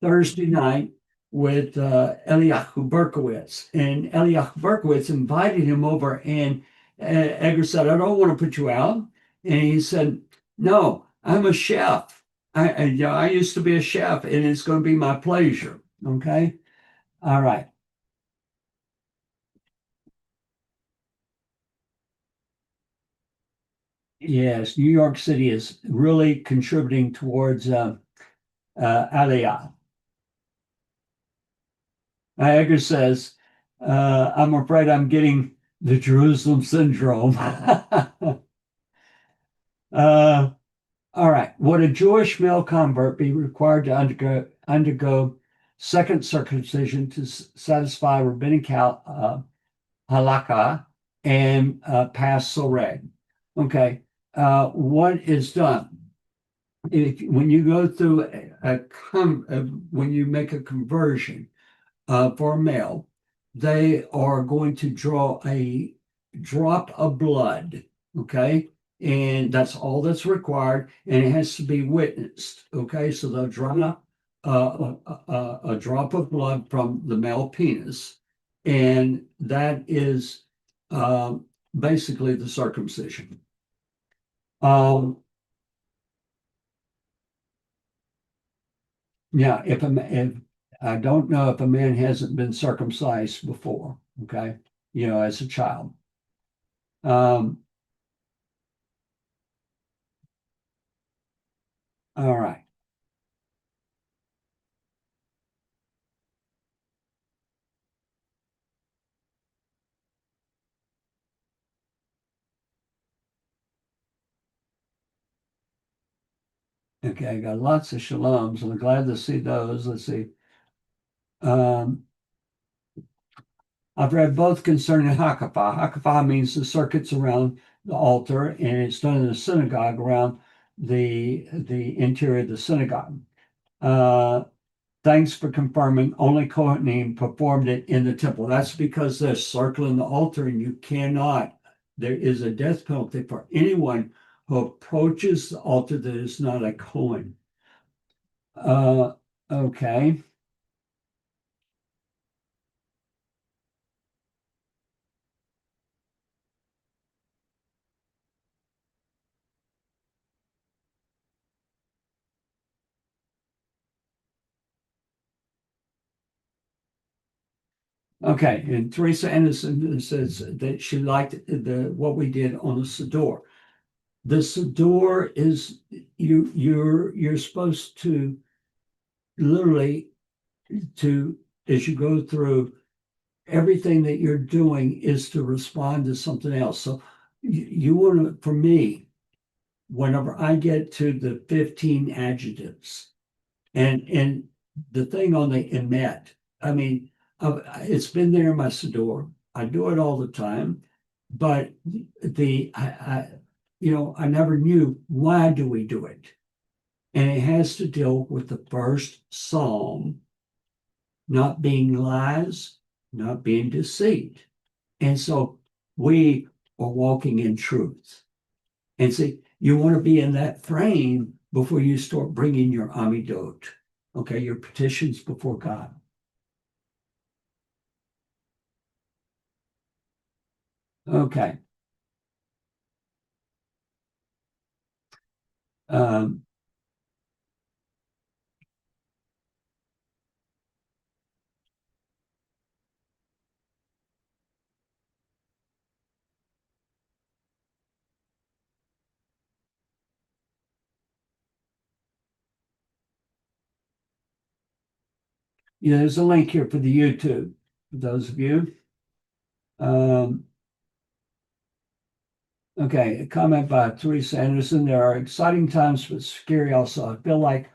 Thursday night with Aliyah Berkowitz, and Aliyah Berkowitz invited him over, and Edgar said, "I don't want to put you out," and he said, "No, I'm a chef. I used to be a chef, and it's going to be my pleasure." Okay, all right. Yes, New York City is really contributing towards Aliyah. Niagara says, I'm afraid I'm getting the Jerusalem syndrome. All right. Would a Jewish male convert be required to undergo second circumcision to satisfy rabbinic halakha and pass soreg? Okay. What is done? When you go through when you make a conversion, for a male, they are going to draw a drop of blood, okay? And that's all that's required, and it has to be witnessed, okay? So they'll draw a drop of blood from the male penis, and that is basically the circumcision. Yeah, if I don't know if a man hasn't been circumcised before, okay, as a child. Um, all right. Okay, I got lots of shaloms. I'm glad to see those. Let's see. Um, I've read both concerning Hakafah. Hakafah means the circuits around the altar, and it's done in the synagogue around the interior of the synagogue. Thanks for confirming only Kohanim performed it in the temple. That's because they're circling the altar and you cannot. There is a death penalty for anyone who approaches the altar that is not a Kohen. Okay. Okay. And Teresa Anderson says that she liked what we did on the Siddur. The Siddur is you're supposed to literally as you go through everything that you're doing is to respond to something else. So you want to, for me, whenever I get to the 15 adjectives and the thing on the emet, I mean, it's been there in my Siddur. I do it all the time, but I never knew why do we do it. And it has to deal with the first psalm, not being lies, not being deceit. And so we are walking in truth. And see, you want to be in that frame before you start bringing your Hamaalot, okay, your petitions before God. Okay. Yeah, there's a link here for the YouTube, for those of you. Okay, a comment by Teresa Anderson. There are exciting times, but scary also. I feel like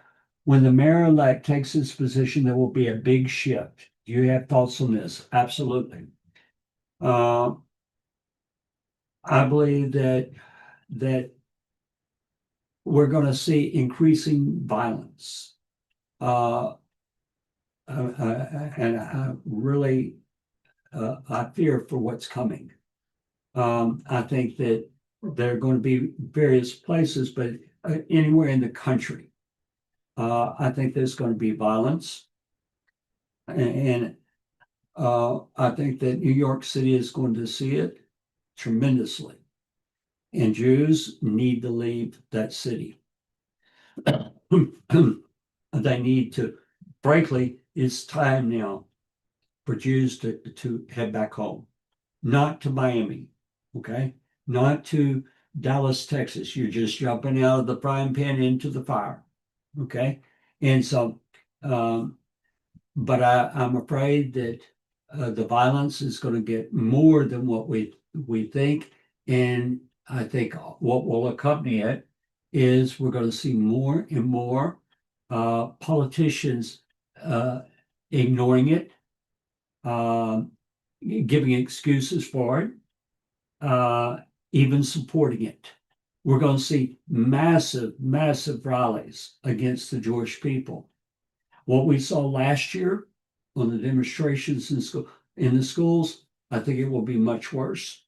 when the mayor-elect takes his position, there will be a big shift. Do you have thoughts on this? Absolutely. I believe that we're going to see increasing violence. And I really I fear for what's coming. I think that there are going to be various places, but anywhere in the country, I think there's going to be violence. And I think that New York City is going to see it tremendously. And Jews need to leave that city. They need to, frankly, it's time now for Jews to head back home, not to Miami, okay? Not to Dallas, Texas. You're just jumping out of the frying pan into the fire, okay? And so, but I'm afraid that the violence is going to get more than what we think. And I think what will accompany it is we're going to see more and more politicians ignoring it, giving excuses for it, even supporting it. We're going to see massive, massive rallies against the Jewish people. What we saw last year on the demonstrations in the schools, I think it will be much worse.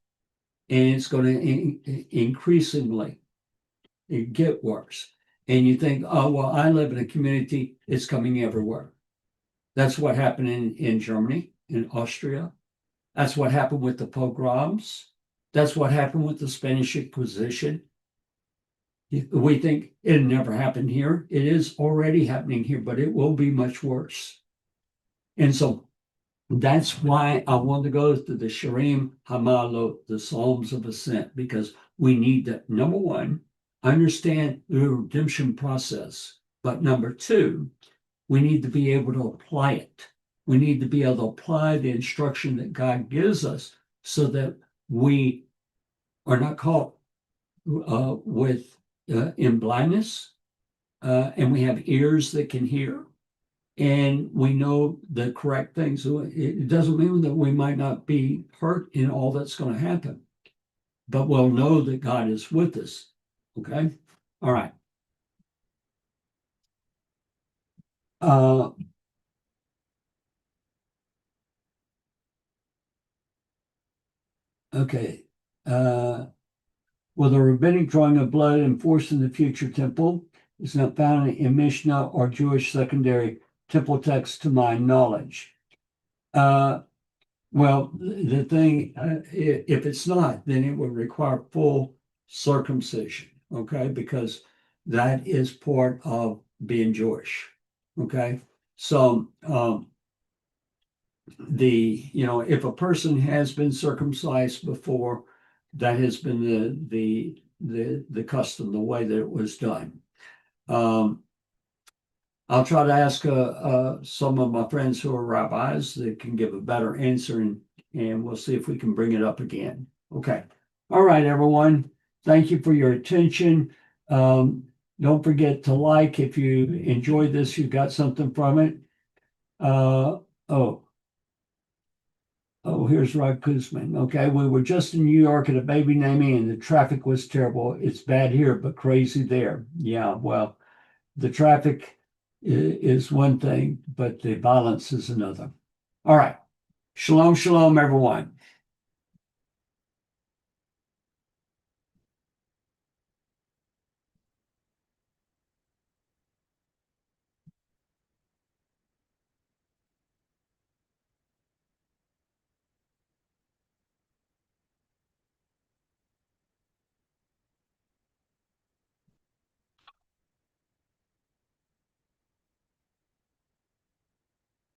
And it's going to increasingly get worse. And you think, oh, well, I live in a community, it's coming everywhere. That's what happened in Germany, in Austria. That's what happened with the pogroms. That's what happened with the Spanish Inquisition. We think it never happened here. It is already happening here, but it will be much worse. And so that's why I want to go to the Shirim, Hamaalot, the Psalms of Ascent, because we need to, number one, understand the redemption process. But number two, we need to be able to apply it. We need to be able to apply the instruction that God gives us so that we are not caught in blindness, and we have ears that can hear, and we know the correct things. So it doesn't mean that we might not be hurt in all that's going to happen, but we'll know that God is with us. Okay? All right. Okay. Well, the rabbinic drawing of blood enforced in the future temple is not found in Mishnah or Jewish secondary temple texts to my knowledge. Well, the thing, if it's not, then it would require full circumcision, okay? Because that is part of being Jewish, okay? So, if a person has been circumcised before, that has been the custom, the way that it was done. I'll try to ask some of my friends who are rabbis that can give a better answer, and we'll see if we can bring it up again. Okay. All right, everyone. Thank you for your attention. Don't forget to like if you enjoyed this, you got something from it. Here's Rod Kuzman. Okay, we were just in New York at a baby naming, and the traffic was terrible. It's bad here, but crazy there. Yeah, well, the traffic is one thing, but the violence is another. All right. Shalom, shalom, everyone.